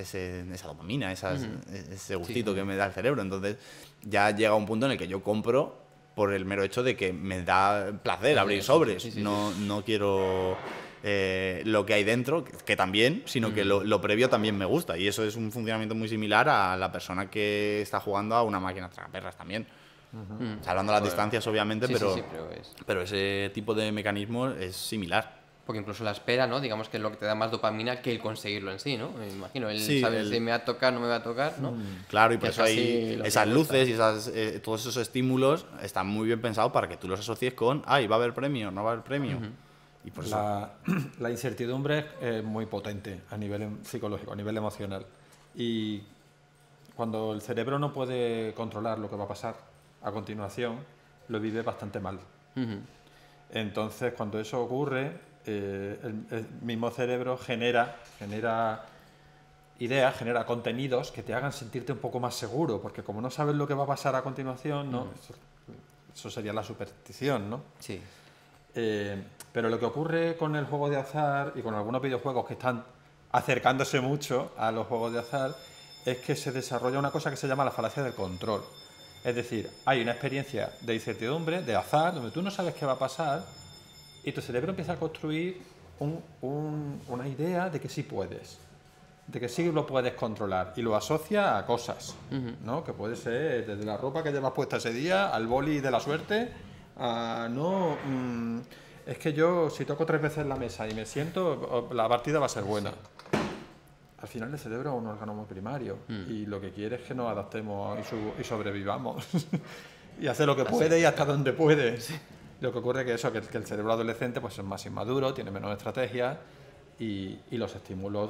dopamina, ese gustito que me da el cerebro. Entonces ya llega un punto en el que yo compro por el mero hecho de que me da placer abrir sobres. No quiero lo que hay dentro, que también, sino que lo previo también me gusta. Y eso es un funcionamiento muy similar a la persona que está jugando a una máquina tragaperras también. Salvando las distancias, obviamente, pero ese tipo de mecanismo es similar. Porque incluso la espera, ¿no? Digamos que es lo que te da más dopamina que el conseguirlo en sí, ¿no? Me imagino, saber si me va a tocar, no me va a tocar, ¿no? Claro, y por eso hay esas luces y todos esos estímulos están muy bien pensados para que tú los asocies con, va a haber premio, no va a haber premio. Y por la incertidumbre es muy potente a nivel psicológico, a nivel emocional. Y cuando el cerebro no puede controlar lo que va a pasar a continuación, lo vive bastante mal. Entonces, cuando eso ocurre, el mismo cerebro genera ideas, genera contenidos que te hagan sentirte un poco más seguro, porque como no sabes lo que va a pasar a continuación, ¿no? Eso sería la superstición, ¿no? Sí. Pero lo que ocurre con el juego de azar y con algunos videojuegos que están acercándose mucho a los juegos de azar es que se desarrolla una cosa que se llama la falacia del control. Es decir, hay una experiencia de incertidumbre, de azar, donde tú no sabes qué va a pasar y tu cerebro empieza a construir una idea de que sí puedes, de que sí lo puedes controlar y lo asocia a cosas, ¿no? Que puede ser desde la ropa que llevas puesta ese día, al boli de la suerte, a es que yo si toco 3 veces la mesa y me siento, la partida va a ser buena. Al final el cerebro es un órgano muy primario y lo que quiere es que nos adaptemos y sobrevivamos y hace lo que puede y hasta donde puede. Lo que ocurre es que el cerebro adolescente pues es más inmaduro, tiene menos estrategias y los estímulos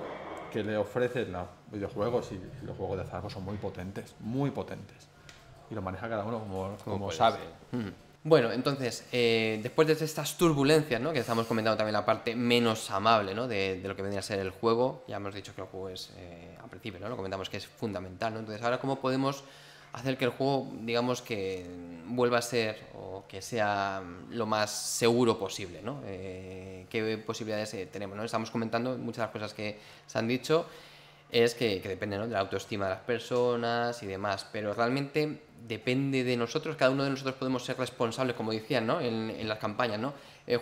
que le ofrecen los videojuegos y los juegos de azar pues son muy potentes y lo maneja cada uno como sabe. Bueno, entonces, después de estas turbulencias, ¿no? Que estamos comentando también la parte menos amable, ¿no? de lo que vendría a ser el juego, ya hemos dicho que el juego es, al principio, ¿no? Lo comentamos que es fundamental, ¿no? Entonces, ahora, ¿cómo podemos hacer que el juego, digamos, que vuelva a ser o que sea lo más seguro posible, ¿no? ¿Qué posibilidades tenemos, ¿no? Estamos comentando muchas de las cosas que se han dicho, es que depende, ¿no? De la autoestima de las personas y demás, pero realmente depende de nosotros, cada uno de nosotros podemos ser responsables, como decían, ¿no? En las campañas, ¿no?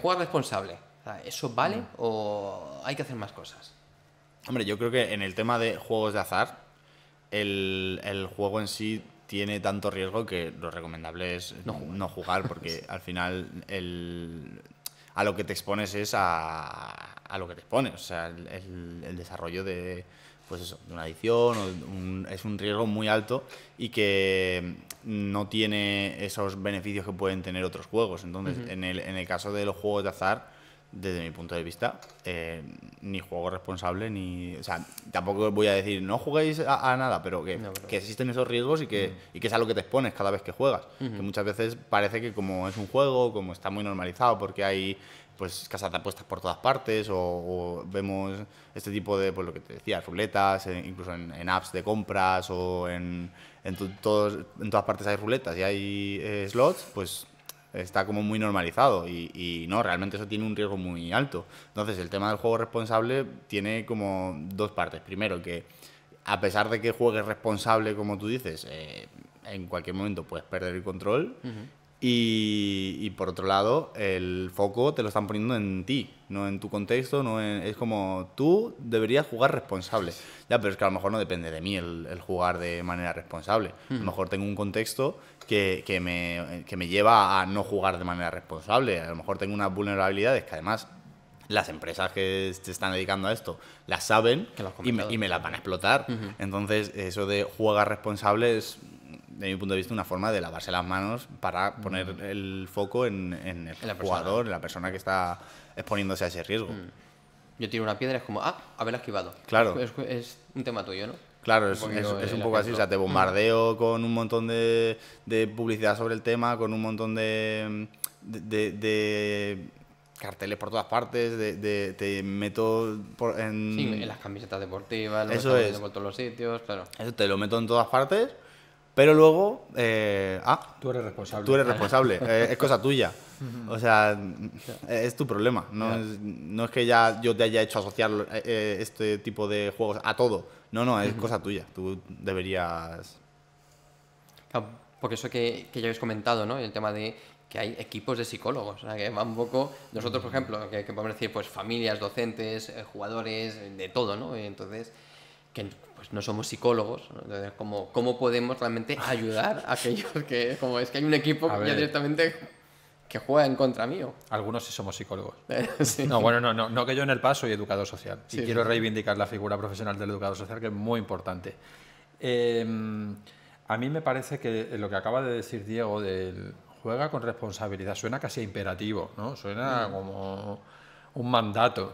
Juega responsable, o sea, ¿eso vale o hay que hacer más cosas? Hombre, yo creo que en el tema de juegos de azar, el juego en sí tiene tanto riesgo que lo recomendable es no jugar, porque al final a lo que te expones es a lo que te expones, o sea, el desarrollo de pues eso, de una adicción es un riesgo muy alto y que no tiene esos beneficios que pueden tener otros juegos. Entonces, en el caso de los juegos de azar, desde mi punto de vista, ni juego responsable, ni... O sea, tampoco voy a decir, no juguéis a nada, pero que existen esos riesgos y que es a lo que te expones cada vez que juegas. Que muchas veces parece que como es un juego, como está muy normalizado, porque hay pues casas de apuestas por todas partes, o vemos este tipo de, pues lo que te decía, ruletas, incluso en apps de compras, o en todas partes hay ruletas y hay slots, pues está como muy normalizado y no, realmente eso tiene un riesgo muy alto. Entonces el tema del juego responsable tiene como dos partes. Primero, que a pesar de que juegues responsable, como tú dices, en cualquier momento puedes perder el control. Y por otro lado, el foco te lo están poniendo en ti, no en tu contexto, es como tú deberías jugar responsable. Ya, pero es que a lo mejor no depende de mí el jugar de manera responsable. A lo mejor tengo un contexto que me lleva a no jugar de manera responsable. A lo mejor tengo unas vulnerabilidades que además las empresas que se están dedicando a esto las saben y me las van a explotar. Entonces, eso de jugar responsable es, de mi punto de vista, una forma de lavarse las manos para poner el foco en el jugador, en la persona que está exponiéndose a ese riesgo. Yo tiro una piedra, es como, haberla esquivado. Claro. Es un tema tuyo, ¿no? Claro, es un poco así. O sea, te bombardeo con un montón de publicidad sobre el tema, con un montón de carteles por todas partes, te meto en las camisetas deportivas, lo eso es. Por todos los sitios, claro. Eso te lo meto en todas partes, pero luego... tú eres responsable. Tú eres responsable, es cosa tuya. O sea, es tu problema. No es que yo te haya hecho asociar este tipo de juegos a todo. No, es cosa tuya. Tú deberías... Claro, porque eso que ya habéis comentado, ¿no? El tema de que hay equipos de psicólogos, o sea, que va un poco... Nosotros, por ejemplo, que podemos decir, pues familias, docentes, jugadores, de todo, ¿no? Entonces, que pues no somos psicólogos, ¿no? Entonces, ¿cómo podemos realmente ayudar a aquellos que... Como es que hay un equipo que ya directamente que juega en contra mío? Algunos sí somos psicólogos. Sí. No, bueno, no que yo en el PAS soy educador social. Sí, y quiero reivindicar la figura profesional del educador social, que es muy importante. A mí me parece que lo que acaba de decir Diego del juega con responsabilidad suena casi a imperativo, ¿no? Suena como un mandato.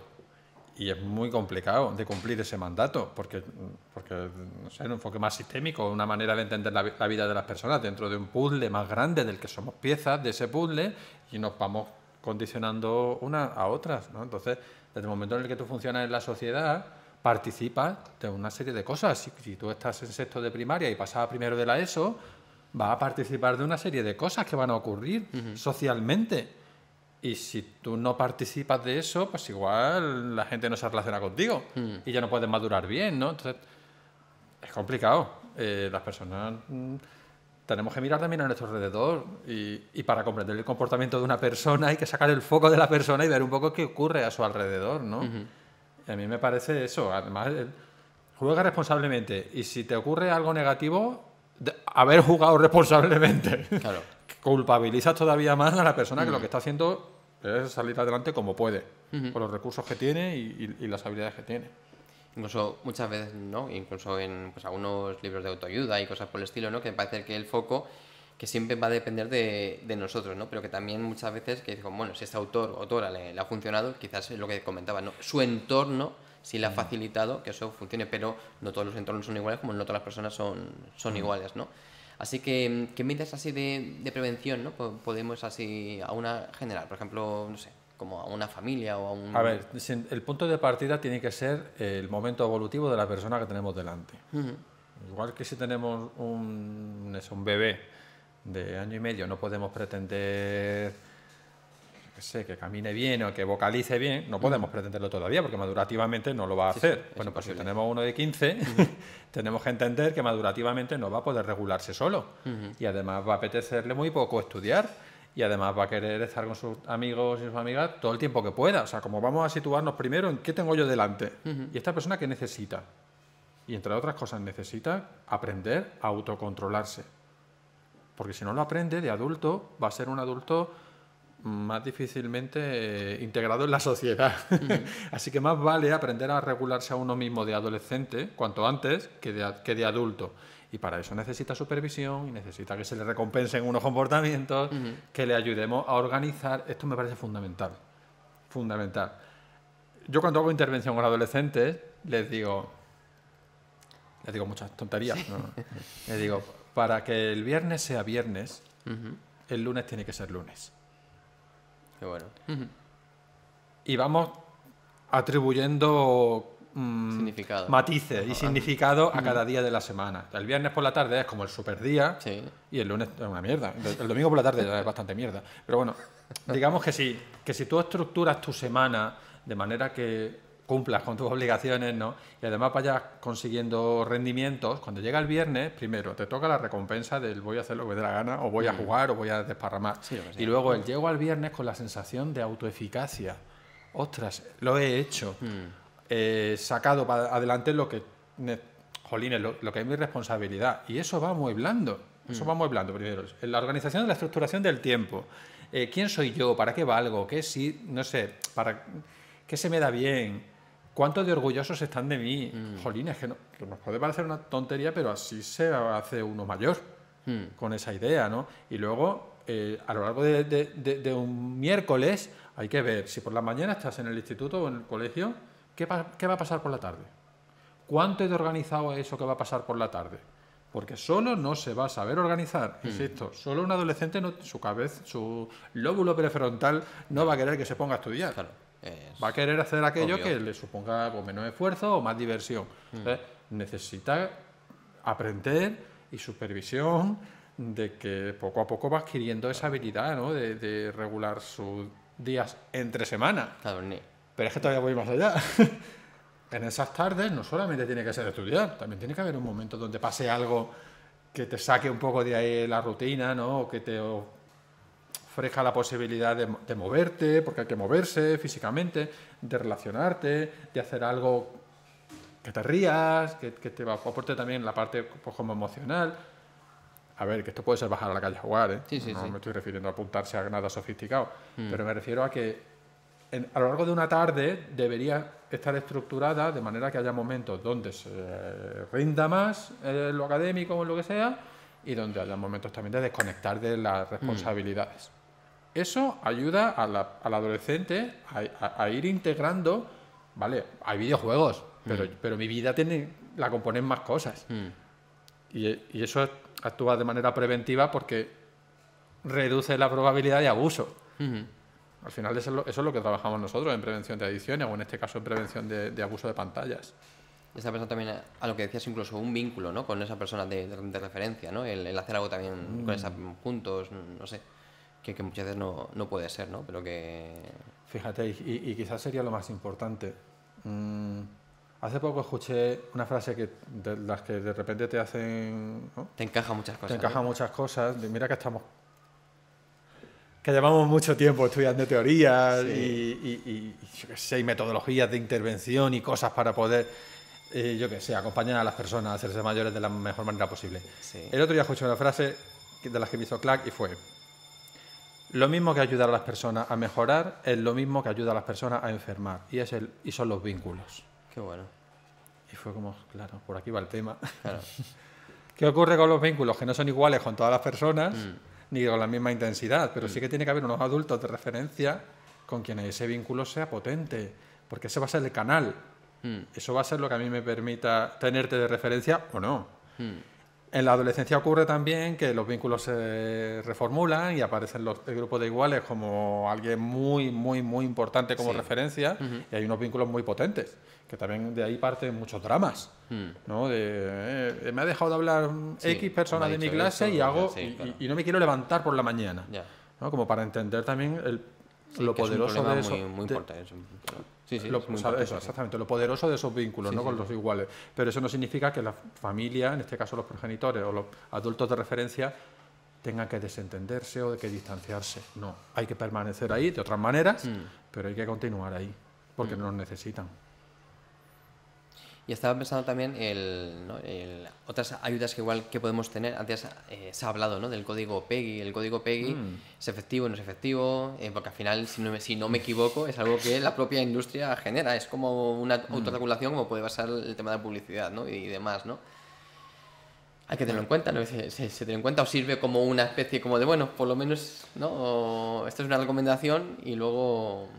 Y es muy complicado de cumplir ese mandato, porque no sé, un enfoque más sistémico, una manera de entender la vida de las personas dentro de un puzzle más grande del que somos piezas de ese puzzle y nos vamos condicionando unas a otras, ¿no? Entonces, desde el momento en el que tú funcionas en la sociedad, participas de una serie de cosas. Si tú estás en sexto de primaria y pasas a primero de la ESO, vas a participar de una serie de cosas que van a ocurrir socialmente. Y si tú no participas de eso, pues igual la gente no se relaciona contigo y ya no puedes madurar bien, ¿no? Entonces, es complicado. Las personas tenemos que mirar también a nuestro alrededor y para comprender el comportamiento de una persona hay que sacar el foco de la persona y ver un poco qué ocurre a su alrededor, ¿no? Y a mí me parece eso. Además, juega responsablemente y si te ocurre algo negativo, haber jugado responsablemente. Claro. Culpabilizas todavía más a la persona que lo que está haciendo es salir adelante como puede, con los recursos que tiene y las habilidades que tiene. Incluso muchas veces, ¿no? Incluso en pues, algunos libros de autoayuda y cosas por el estilo, ¿no? Que parece que el foco que siempre va a depender de nosotros, ¿no? Pero que también muchas veces que digo, bueno, si este autor o autora le ha funcionado, quizás es lo que comentaba, ¿no? Su entorno sí le ha facilitado que eso funcione, pero no todos los entornos son iguales, como no todas las personas son iguales, ¿no? Así que, ¿qué medidas así de prevención, ¿no? Podemos así a una general, por ejemplo, no sé, como a una familia o a un... A ver, el punto de partida tiene que ser el momento evolutivo de la persona que tenemos delante. Igual que si tenemos un bebé de año y medio, no podemos pretender que camine bien o que vocalice bien, no podemos pretenderlo todavía porque madurativamente no lo va a hacer. Bueno, pues si tenemos uno de 15, tenemos que entender que madurativamente no va a poder regularse solo y además va a apetecerle muy poco estudiar y además va a querer estar con sus amigos y sus amigas todo el tiempo que pueda. O sea, como vamos a situarnos primero en qué tengo yo delante y esta persona qué necesita. Y entre otras cosas necesita aprender a autocontrolarse. Porque si no lo aprende de adulto, va a ser un adulto más difícilmente integrado en la sociedad. Así que más vale aprender a regularse a uno mismo de adolescente cuanto antes que de adulto. Y para eso necesita supervisión y necesita que se le recompensen unos comportamientos, que le ayudemos a organizar. Esto me parece fundamental. fundamental. Yo cuando hago intervención con adolescentes les digo muchas tonterías, ¿no? Les digo, para que el viernes sea viernes, el lunes tiene que ser lunes. Qué bueno. Y vamos atribuyendo Significado. matices y significado a cada día de la semana. El viernes por la tarde es como el superdía y el lunes es una mierda. El domingo por la tarde ya es bastante mierda. Pero bueno, digamos que si tú estructuras tu semana de manera que cumplas con tus obligaciones, ¿no? Y además vayas consiguiendo rendimientos, cuando llega el viernes, primero te toca la recompensa del voy a hacer lo que me dé la gana, o voy a jugar, o voy a desparramar. Sí, y luego el llego al viernes con la sensación de autoeficacia. Ostras, lo he hecho. Sacado para adelante lo que... Jolines, lo que es mi responsabilidad. Y eso va amueblando. Eso va amueblando primero. La organización de la estructuración del tiempo. ¿Quién soy yo? ¿Para qué valgo? ¿Qué sí? No sé. ¿Qué se me da bien? ¿Cuántos de orgullosos están de mí? Jolines, que nos puede parecer una tontería, pero así se hace uno mayor con esa idea, ¿no? Y luego, a lo largo de un miércoles, hay que ver si por la mañana estás en el instituto o en el colegio, ¿qué va a pasar por la tarde? ¿Cuánto he de organizado eso que va a pasar por la tarde? Porque solo no se va a saber organizar, insisto, solo un adolescente, su lóbulo prefrontal no va a querer que se ponga a estudiar. Claro. Va a querer hacer aquello obvio. que le suponga menos esfuerzo o más diversión. Entonces, necesita aprender y supervisión de que poco a poco va adquiriendo esa habilidad, ¿no? de regular sus días entre semana. Claro, Pero es que todavía voy más allá. En esas tardes no solamente tiene que ser estudiar, también tiene que haber un momento donde pase algo que te saque un poco de ahí la rutina, ¿no? O que te ofrezca la posibilidad de moverte, porque hay que moverse físicamente, de relacionarte, de hacer algo que te rías, que te aporte también la parte pues, como emocional. A ver, que esto puede ser bajar a la calle a jugar, ¿eh? Sí, no sí. me estoy refiriendo a apuntarse a nada sofisticado, pero me refiero a que a lo largo de una tarde debería estar estructurada de manera que haya momentos donde se rinda más en lo académico o en lo que sea y donde haya momentos también de desconectar de las responsabilidades. Eso ayuda al adolescente a ir integrando, vale, hay videojuegos, pero mi vida la componen más cosas. Y eso actúa de manera preventiva porque reduce la probabilidad de abuso. Al final eso es lo que trabajamos nosotros en prevención de adicciones o en este caso en prevención de abuso de pantallas. Está pensando también a lo que decías, incluso un vínculo, ¿no? Con esa persona de referencia, ¿no? El hacer algo también con esa, juntos, no sé, que muchas veces no puede ser, ¿no? Pero que... Fíjate, y quizás sería lo más importante. Hace poco escuché una frase de las que de repente te hacen... ¿no? Te encaja muchas cosas. Te encaja muchas cosas. Mira que llevamos mucho tiempo estudiando teorías y yo qué sé, y metodologías de intervención y cosas para poder, yo qué sé, acompañar a las personas a hacerse mayores de la mejor manera posible. Sí. El otro día escuché una frase de las que me hizo clac y fue: lo mismo que ayudar a las personas a mejorar es lo mismo que ayuda a las personas a enfermar, y son los vínculos. Qué bueno. Y fue como, claro, por aquí va el tema. Claro. ¿Qué ocurre con los vínculos? Que no son iguales con todas las personas, ni con la misma intensidad, pero sí que tiene que haber unos adultos de referencia con quienes ese vínculo sea potente, porque ese va a ser el canal. Eso va a ser lo que a mí me permita tenerte de referencia o no. En la adolescencia ocurre también que los vínculos se reformulan y aparecen el grupo de iguales como alguien muy, muy, muy importante como referencia, y hay unos vínculos muy potentes, que también de ahí parten muchos dramas, ¿no? Me ha dejado de hablar X persona de mi clase y no me quiero levantar por la mañana, ¿no? Como para entender también lo poderoso de eso. Muy importante. Exactamente, lo poderoso de esos vínculos, ¿no? Con los iguales. Pero eso no significa que la familia, en este caso los progenitores o los adultos de referencia, tengan que desentenderse o de que distanciarse. No, hay que permanecer ahí de otras maneras, pero hay que continuar ahí, porque nos necesitan. Y estaba pensando también otras ayudas que podemos tener. Antes se ha hablado, ¿no? Del código PEGI. El código PEGI es efectivo, no es efectivo, porque al final, si no me equivoco, es algo que la propia industria genera. Es como una autorregulación, como puede pasar el tema de la publicidad, ¿no? Y demás, ¿no? Hay que tenerlo en cuenta, ¿no? Se tiene en cuenta o sirve como una especie como de, bueno, por lo menos, ¿no? O esto es una recomendación y luego...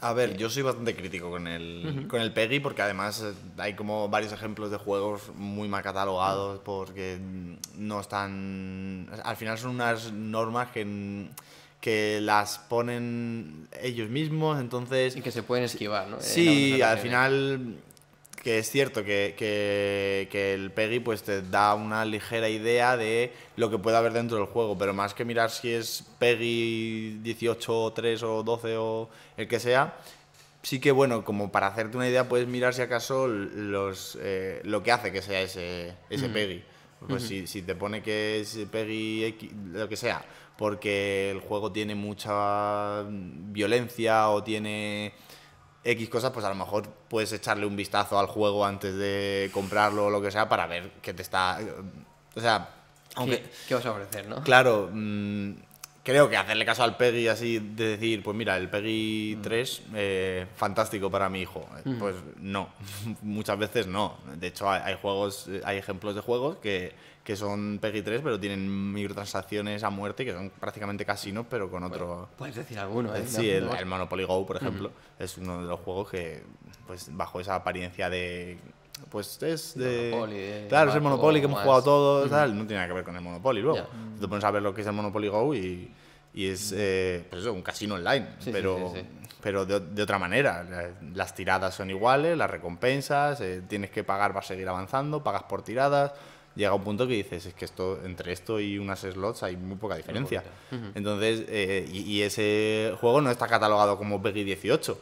A ver, yo soy bastante crítico con el PEGI porque además hay como varios ejemplos de juegos muy mal catalogados porque no están... Al final son unas normas que las ponen ellos mismos, entonces... Y que se pueden esquivar, ¿no? Sí, al final... Que es cierto que el PEGI pues te da una ligera idea de lo que puede haber dentro del juego, pero más que mirar si es PEGI 18, 3 o 12 o el que sea, sí que bueno, como para hacerte una idea puedes mirar si acaso lo que hace que sea ese PEGI. Pues si te pone que es PEGI X, lo que sea, porque el juego tiene mucha violencia o tiene... X cosas, pues a lo mejor puedes echarle un vistazo al juego antes de comprarlo o lo que sea para ver qué te está... O sea, aunque... ¿Qué vas a ofrecer, no? Claro, creo que hacerle caso al PEGI así de decir, pues mira, el PEGI 3, fantástico para mi hijo. Pues no, muchas veces no. De hecho, hay juegos, hay ejemplos de juegos que son PEGI 3, pero tienen microtransacciones a muerte, que son prácticamente casinos, pero con otro... Puedes decir alguno, ¿eh? Sí, el Monopoly Go, por ejemplo, es uno de los juegos que, pues bajo esa apariencia de... Pues es de... Monopoly, claro, es el Monopoly que hemos jugado todos, tal, no tiene nada que ver con el Monopoly luego. Ya. Te pones a ver lo que es el Monopoly Go y es pues eso, un casino online, Sí, pero, sí. pero de otra manera. Las tiradas son iguales, las recompensas, tienes que pagar para seguir avanzando, pagas por tiradas. Llega un punto que dices, es que entre esto y unas slots hay muy poca diferencia. Entonces, y ese juego no está catalogado como PEGI 18.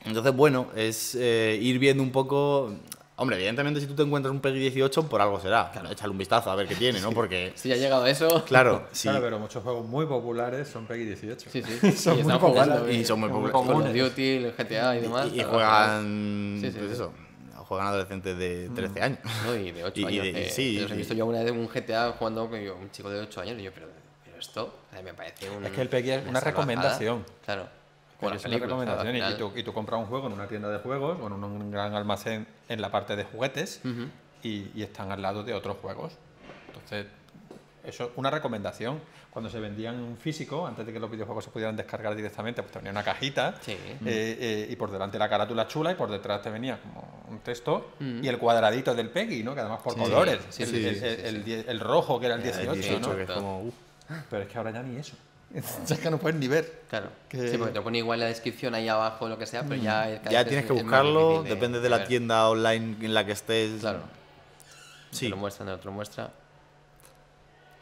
Entonces, bueno, es ir viendo un poco... Hombre, evidentemente si tú te encuentras un PEGI 18, por algo será. Claro. Échale un vistazo a ver qué tiene, ¿no? Porque... Si ha llegado a eso... Claro, sí. Claro, pero muchos juegos muy populares son PEGI 18. Sí, sí. Son y muy están populares. jugando. Y son muy Call populares. of Duty, el GTA y demás. Y juegan... Sí, sí, pues sí. eso, juegan adolescentes de 13 años. No, y de 8 Y años. sí, Los he sí. visto yo una vez un GTA jugando con un chico de 8 años y yo, pero esto me parece un... Es que el PEGI es una recomendación. Claro. Bueno, es una recomendación y tú compras un juego en una tienda de juegos o en un gran almacén en la parte de juguetes y están al lado de otros juegos. Entonces, eso es una recomendación. Cuando se vendían en físico, antes de que los videojuegos se pudieran descargar directamente, pues te venía una cajita y por delante la carátula chula y por detrás te venía como un texto y el cuadradito del PEGI, ¿no? Que además por colores. El rojo, que era el 18, ¿no? Que es como, Pero es que ahora ya ni eso. Es que no puedes ni ver. Claro. Sí, porque te pone igual la descripción ahí abajo, lo que sea, pero ya... ya tienes que buscarlo, depende de la tienda online en la que estés. Claro. Sí. Te lo muestra, no te lo muestra.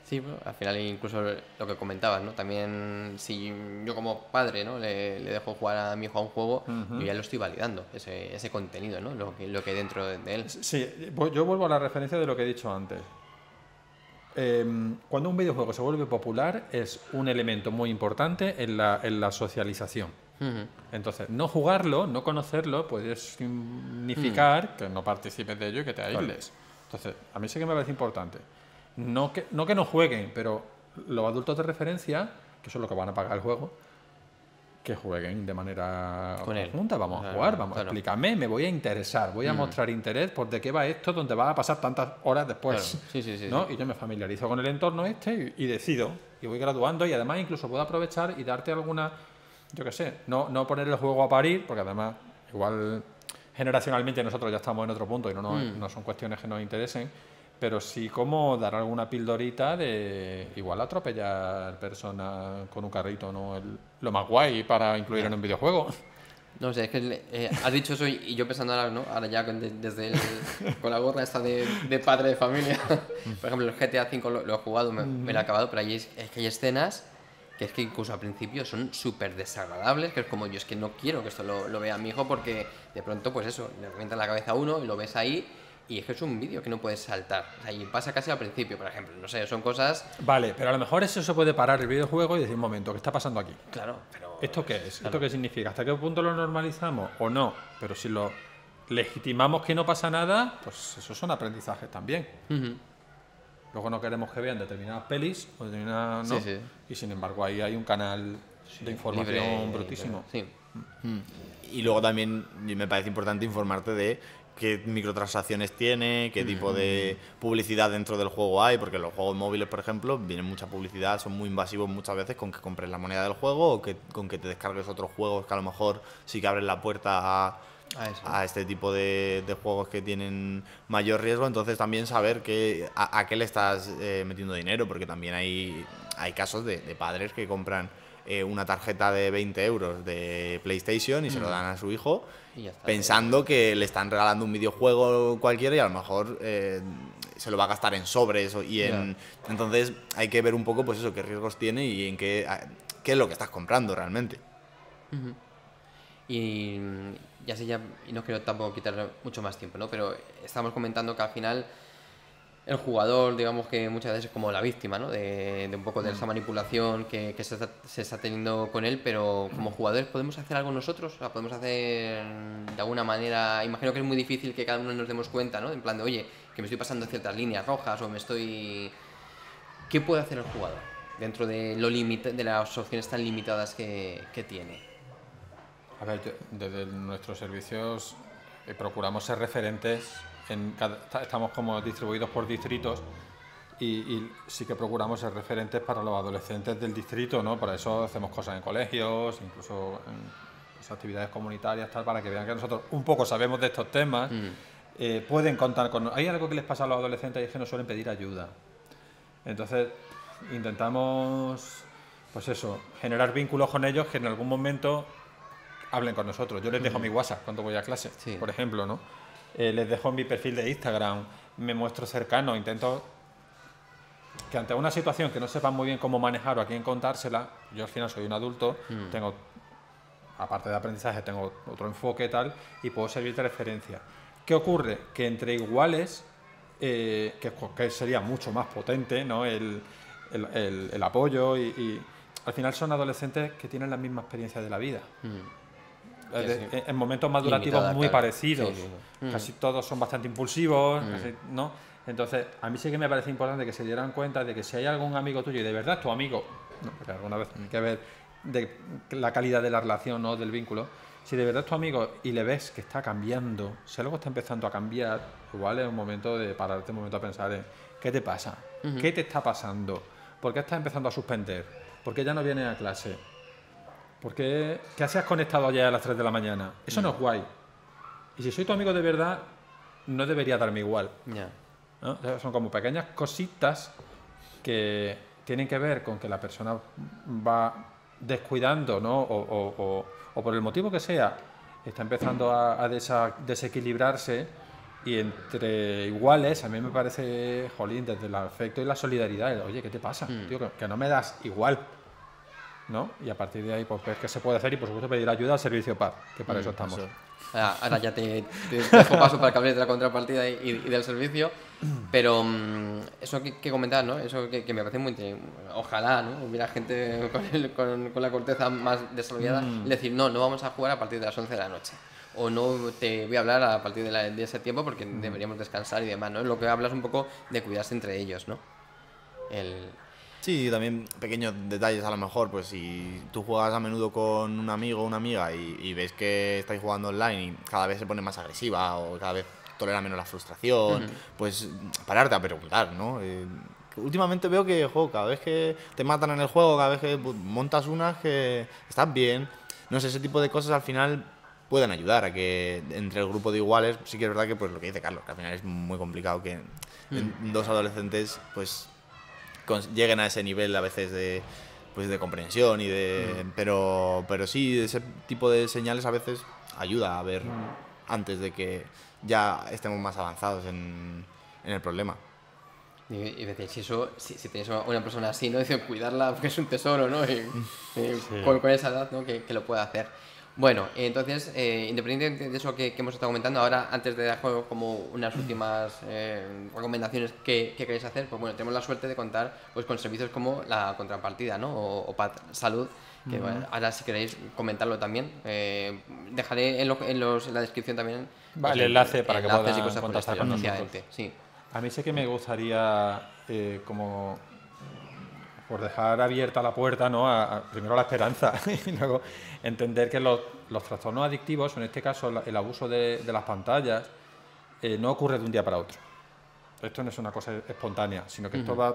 Sí, bueno, al final incluso lo que comentabas, ¿no? También si yo como padre, ¿no? Le dejo jugar a mi hijo a un juego, yo ya lo estoy validando, ese contenido, ¿no? Lo que hay dentro de él. Sí, yo vuelvo a la referencia de lo que he dicho antes. Cuando un videojuego se vuelve popular es un elemento muy importante en la socialización. Entonces, no jugarlo, no conocerlo, puede significar que no participes de ello y que te aísles. Entonces, a mí sí que me parece importante. No que no jueguen, pero los adultos de referencia, que son los que van a pagar el juego, que jueguen de manera conjunta. Vamos a jugar, explícame, me voy a interesar, voy a mostrar interés por de qué va esto, donde vas a pasar tantas horas después. Claro. Sí. ¿no? Y yo me familiarizo con el entorno y decido, y voy graduando, y además incluso puedo aprovechar y darte alguna, yo qué sé, no poner el juego a parir, porque además igual generacionalmente nosotros ya estamos en otro punto y no son cuestiones que nos interesen, pero sí como dar alguna pildorita de igual atropellar personas con un carrito, ¿no? Lo más guay para incluir en un videojuego. No sé, es que has dicho eso y yo pensando ahora, ¿no? Ahora ya desde con la gorra esta de padre de familia. Por ejemplo, el GTA V lo he jugado, me lo he acabado, pero es que hay escenas que es que incluso al principio son súper desagradables, que es como yo es que no quiero que esto lo vea mi hijo porque de pronto, pues eso, le revienta la cabeza a uno y lo ves ahí. Y es que es un vídeo que no puedes saltar. O sea, y pasa casi al principio, por ejemplo. No sé, son cosas... Vale, pero a lo mejor eso se puede parar el videojuego y decir, un momento, ¿qué está pasando aquí? Claro, pero... ¿Esto qué es? ¿Esto qué significa? ¿Hasta qué punto lo normalizamos o no? Pero si lo legitimamos que no pasa nada, pues esos son aprendizajes también. Luego no queremos que vean determinadas pelis o determinadas... ¿no? Sí. Y sin embargo ahí hay un canal de información libre, brutísimo. Sí. Y luego también me parece importante informarte de qué microtransacciones tiene, qué tipo de publicidad dentro del juego hay, porque los juegos móviles, por ejemplo, vienen mucha publicidad, son muy invasivos muchas veces con que compres la moneda del juego o con que te descargues otros juegos que a lo mejor sí que abren la puerta a este tipo de juegos que tienen mayor riesgo. Entonces también saber a qué le estás metiendo dinero, porque también hay casos de padres que compran una tarjeta de 20 euros de PlayStation y se lo dan a su hijo pensando que le están regalando un videojuego cualquiera y a lo mejor se lo va a gastar en sobres entonces hay que ver un poco pues eso, qué riesgos tiene y en qué es lo que estás comprando realmente. Y ya sé, y no quiero tampoco quitar mucho más tiempo, ¿no? Pero estamos comentando que al final el jugador, digamos que muchas veces es como la víctima, ¿no? De un poco de esa manipulación que se está teniendo con él, pero como jugadores podemos hacer algo nosotros, o sea, podemos hacer de alguna manera, imagino que es muy difícil que cada uno nos demos cuenta, ¿no? En plan de, oye, que me estoy pasando ciertas líneas rojas o ¿Qué puede hacer el jugador dentro de de las opciones tan limitadas que tiene? A ver, desde nuestros servicios procuramos ser referentes. Estamos como distribuidos por distritos y sí que procuramos ser referentes para los adolescentes del distrito, ¿no? Por eso hacemos cosas en colegios, incluso en actividades comunitarias, tal, para que vean que nosotros un poco sabemos de estos temas. Pueden contar con... Hay algo que les pasa a los adolescentes y es que nos suelen pedir ayuda. Entonces intentamos, pues eso, generar vínculos con ellos que en algún momento hablen con nosotros. Yo les dejo mi WhatsApp cuando voy a clase, por ejemplo, ¿no? Les dejo mi perfil de Instagram, me muestro cercano, intento que ante una situación que no sepan muy bien cómo manejar o a quién contársela, yo al final soy un adulto, tengo, aparte de aprendizaje, tengo otro enfoque y tal, y puedo servir de referencia. ¿Qué ocurre? Que entre iguales, que sería mucho más potente, ¿no? el apoyo y al final son adolescentes que tienen la misma experiencia de la vida. En momentos madurativos muy parecidos. Casi todos son bastante impulsivos, ¿no? Entonces, a mí sí que me parece importante que se dieran cuenta de que si hay algún amigo tuyo y de verdad es tu amigo, ¿no? Porque alguna vez hay que ver de la calidad de la relación, ¿no? Del vínculo. Si de verdad es tu amigo y le ves que está cambiando, si algo está empezando a cambiar, igual es un momento de pararte un momento a pensar en ¿qué te pasa? ¿Qué te está pasando? ¿Por qué estás empezando a suspender? ¿Por qué ya no vienes a clase? ¿Por qué se has conectado ayer a las 3 de la mañana? Eso no es guay. Y si soy tu amigo de verdad, no debería darme igual. ¿No? Son como pequeñas cositas que tienen que ver con que la persona va descuidando, ¿no? O por el motivo que sea, está empezando a desequilibrarse, y entre iguales a mí me parece, jolín, desde el afecto y la solidaridad, oye, ¿qué te pasa? Tío, que no me das igual, ¿no? Y a partir de ahí, pues ver qué se puede hacer y, por supuesto, pedir ayuda al servicio PAR, que para eso estamos. Ahora ya te dejo paso para que hables de la contrapartida y del servicio, pero eso que comentas, ¿no? Eso que me parece muy... Ojalá, ¿no? Hubiera gente con la corteza más desarrollada, decir, no vamos a jugar a partir de las 11 de la noche. O no te voy a hablar a partir de ese tiempo porque deberíamos descansar y demás, ¿no? Lo que hablas un poco de cuidarse entre ellos, ¿no? Sí, también pequeños detalles a lo mejor, pues si tú juegas a menudo con un amigo o una amiga y ves que estáis jugando online y cada vez se pone más agresiva o cada vez tolera menos la frustración, pues pararte a preguntar, ¿no? Últimamente veo que cada vez que te matan en el juego, cada vez que montas unas que estás bien, no sé, ese tipo de cosas al final pueden ayudar a que entre el grupo de iguales, sí que es verdad que pues lo que dice Carlos, que al final es muy complicado que dos adolescentes pues lleguen a ese nivel a veces de comprensión y pero sí, ese tipo de señales a veces ayuda a ver antes de que ya estemos más avanzados en el problema. Y si tienes una persona así, ¿no? Dicen, cuidarla porque es un tesoro, ¿no? Con esa edad, ¿no? Que lo pueda hacer. Bueno, entonces, independientemente de eso que hemos estado comentando, ahora, antes de dar como unas últimas recomendaciones que queréis hacer, pues bueno, tenemos la suerte de contar pues con servicios como la contrapartida, ¿no? O PAT Salud, que bueno, ahora si queréis comentarlo también, dejaré en la descripción también el enlace para que puedan y cosas contactar con nosotros. Sí. A mí sí que me gustaría como por dejar abierta la puerta, ¿no? Primero la esperanza y luego entender que los los trastornos adictivos, en este caso el abuso de las pantallas, no ocurre de un día para otro. Esto no es una cosa espontánea, sino que esto va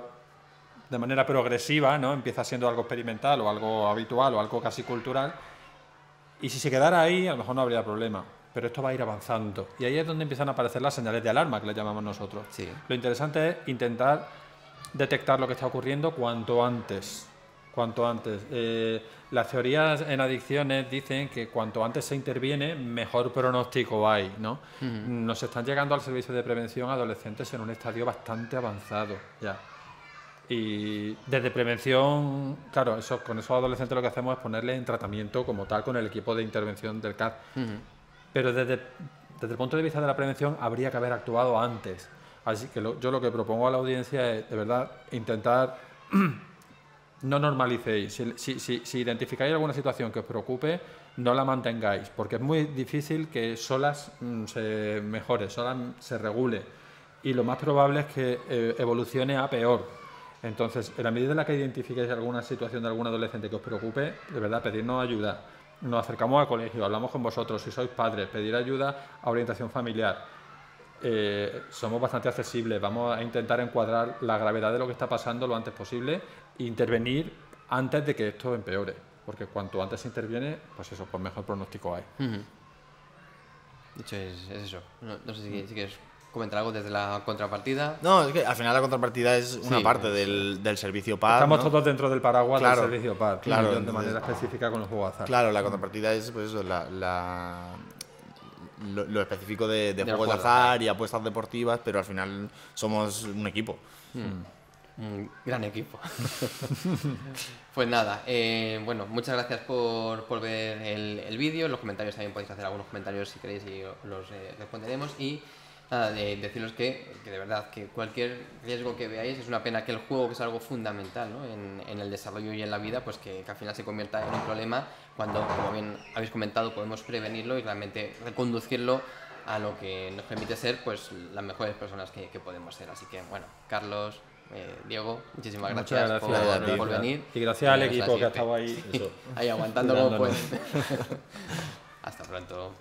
de manera progresiva, ¿no? Empieza siendo algo experimental o algo habitual o algo casi cultural, y si se quedara ahí a lo mejor no habría problema, pero esto va a ir avanzando y ahí es donde empiezan a aparecer las señales de alarma, que le llamamos nosotros. Sí. Lo interesante es intentar detectar lo que está ocurriendo cuanto antes. Las teorías en adicciones dicen que cuanto antes se interviene, mejor pronóstico hay, ¿no? Nos están llegando al servicio de prevención adolescentes en un estadio bastante avanzado ya. Y desde prevención, claro, con esos adolescentes lo que hacemos es ponerles en tratamiento como tal con el equipo de intervención del CAD. Pero desde el punto de vista de la prevención habría que haber actuado antes. Así que yo lo que propongo a la audiencia es, de verdad, intentar no normalicéis. Si identificáis alguna situación que os preocupe, no la mantengáis, porque es muy difícil que solas se mejore, solas se regule. Y lo más probable es que evolucione a peor. Entonces, en la medida en la que identifiquéis alguna situación de algún adolescente que os preocupe, de verdad, pedirnos ayuda. Nos acercamos al colegio, hablamos con vosotros, si sois padres, pedir ayuda a orientación familiar. Somos bastante accesibles, vamos a intentar encuadrar la gravedad de lo que está pasando lo antes posible e intervenir antes de que esto empeore, porque cuanto antes se interviene, pues eso, pues mejor pronóstico hay. De hecho, es eso. No sé si quieres comentar algo desde la contrapartida. No, es que al final la contrapartida es una parte del servicio PAD. Estamos ¿no? todos dentro del paraguas del servicio PAD, claro, de manera específica con el juego de azar. Claro, la contrapartida es pues eso, lo específico de juegos de azar y apuestas deportivas, pero al final somos un equipo. Un gran equipo. Pues nada, bueno, muchas gracias por ver el vídeo. En los comentarios también podéis hacer algunos comentarios si queréis y los responderemos. Y nada, deciros que de verdad que cualquier riesgo que veáis, es una pena que el juego, que es algo fundamental, ¿no? en el desarrollo y en la vida, pues que al final se convierta en un problema, cuando, como bien habéis comentado, podemos prevenirlo y realmente reconducirlo a lo que nos permite ser pues las mejores personas que podemos ser. Así que bueno, Carlos, Diego, muchísimas gracias por venir. Y gracias al equipo que ha estado ahí, ahí aguantando como pueden. Hasta pronto.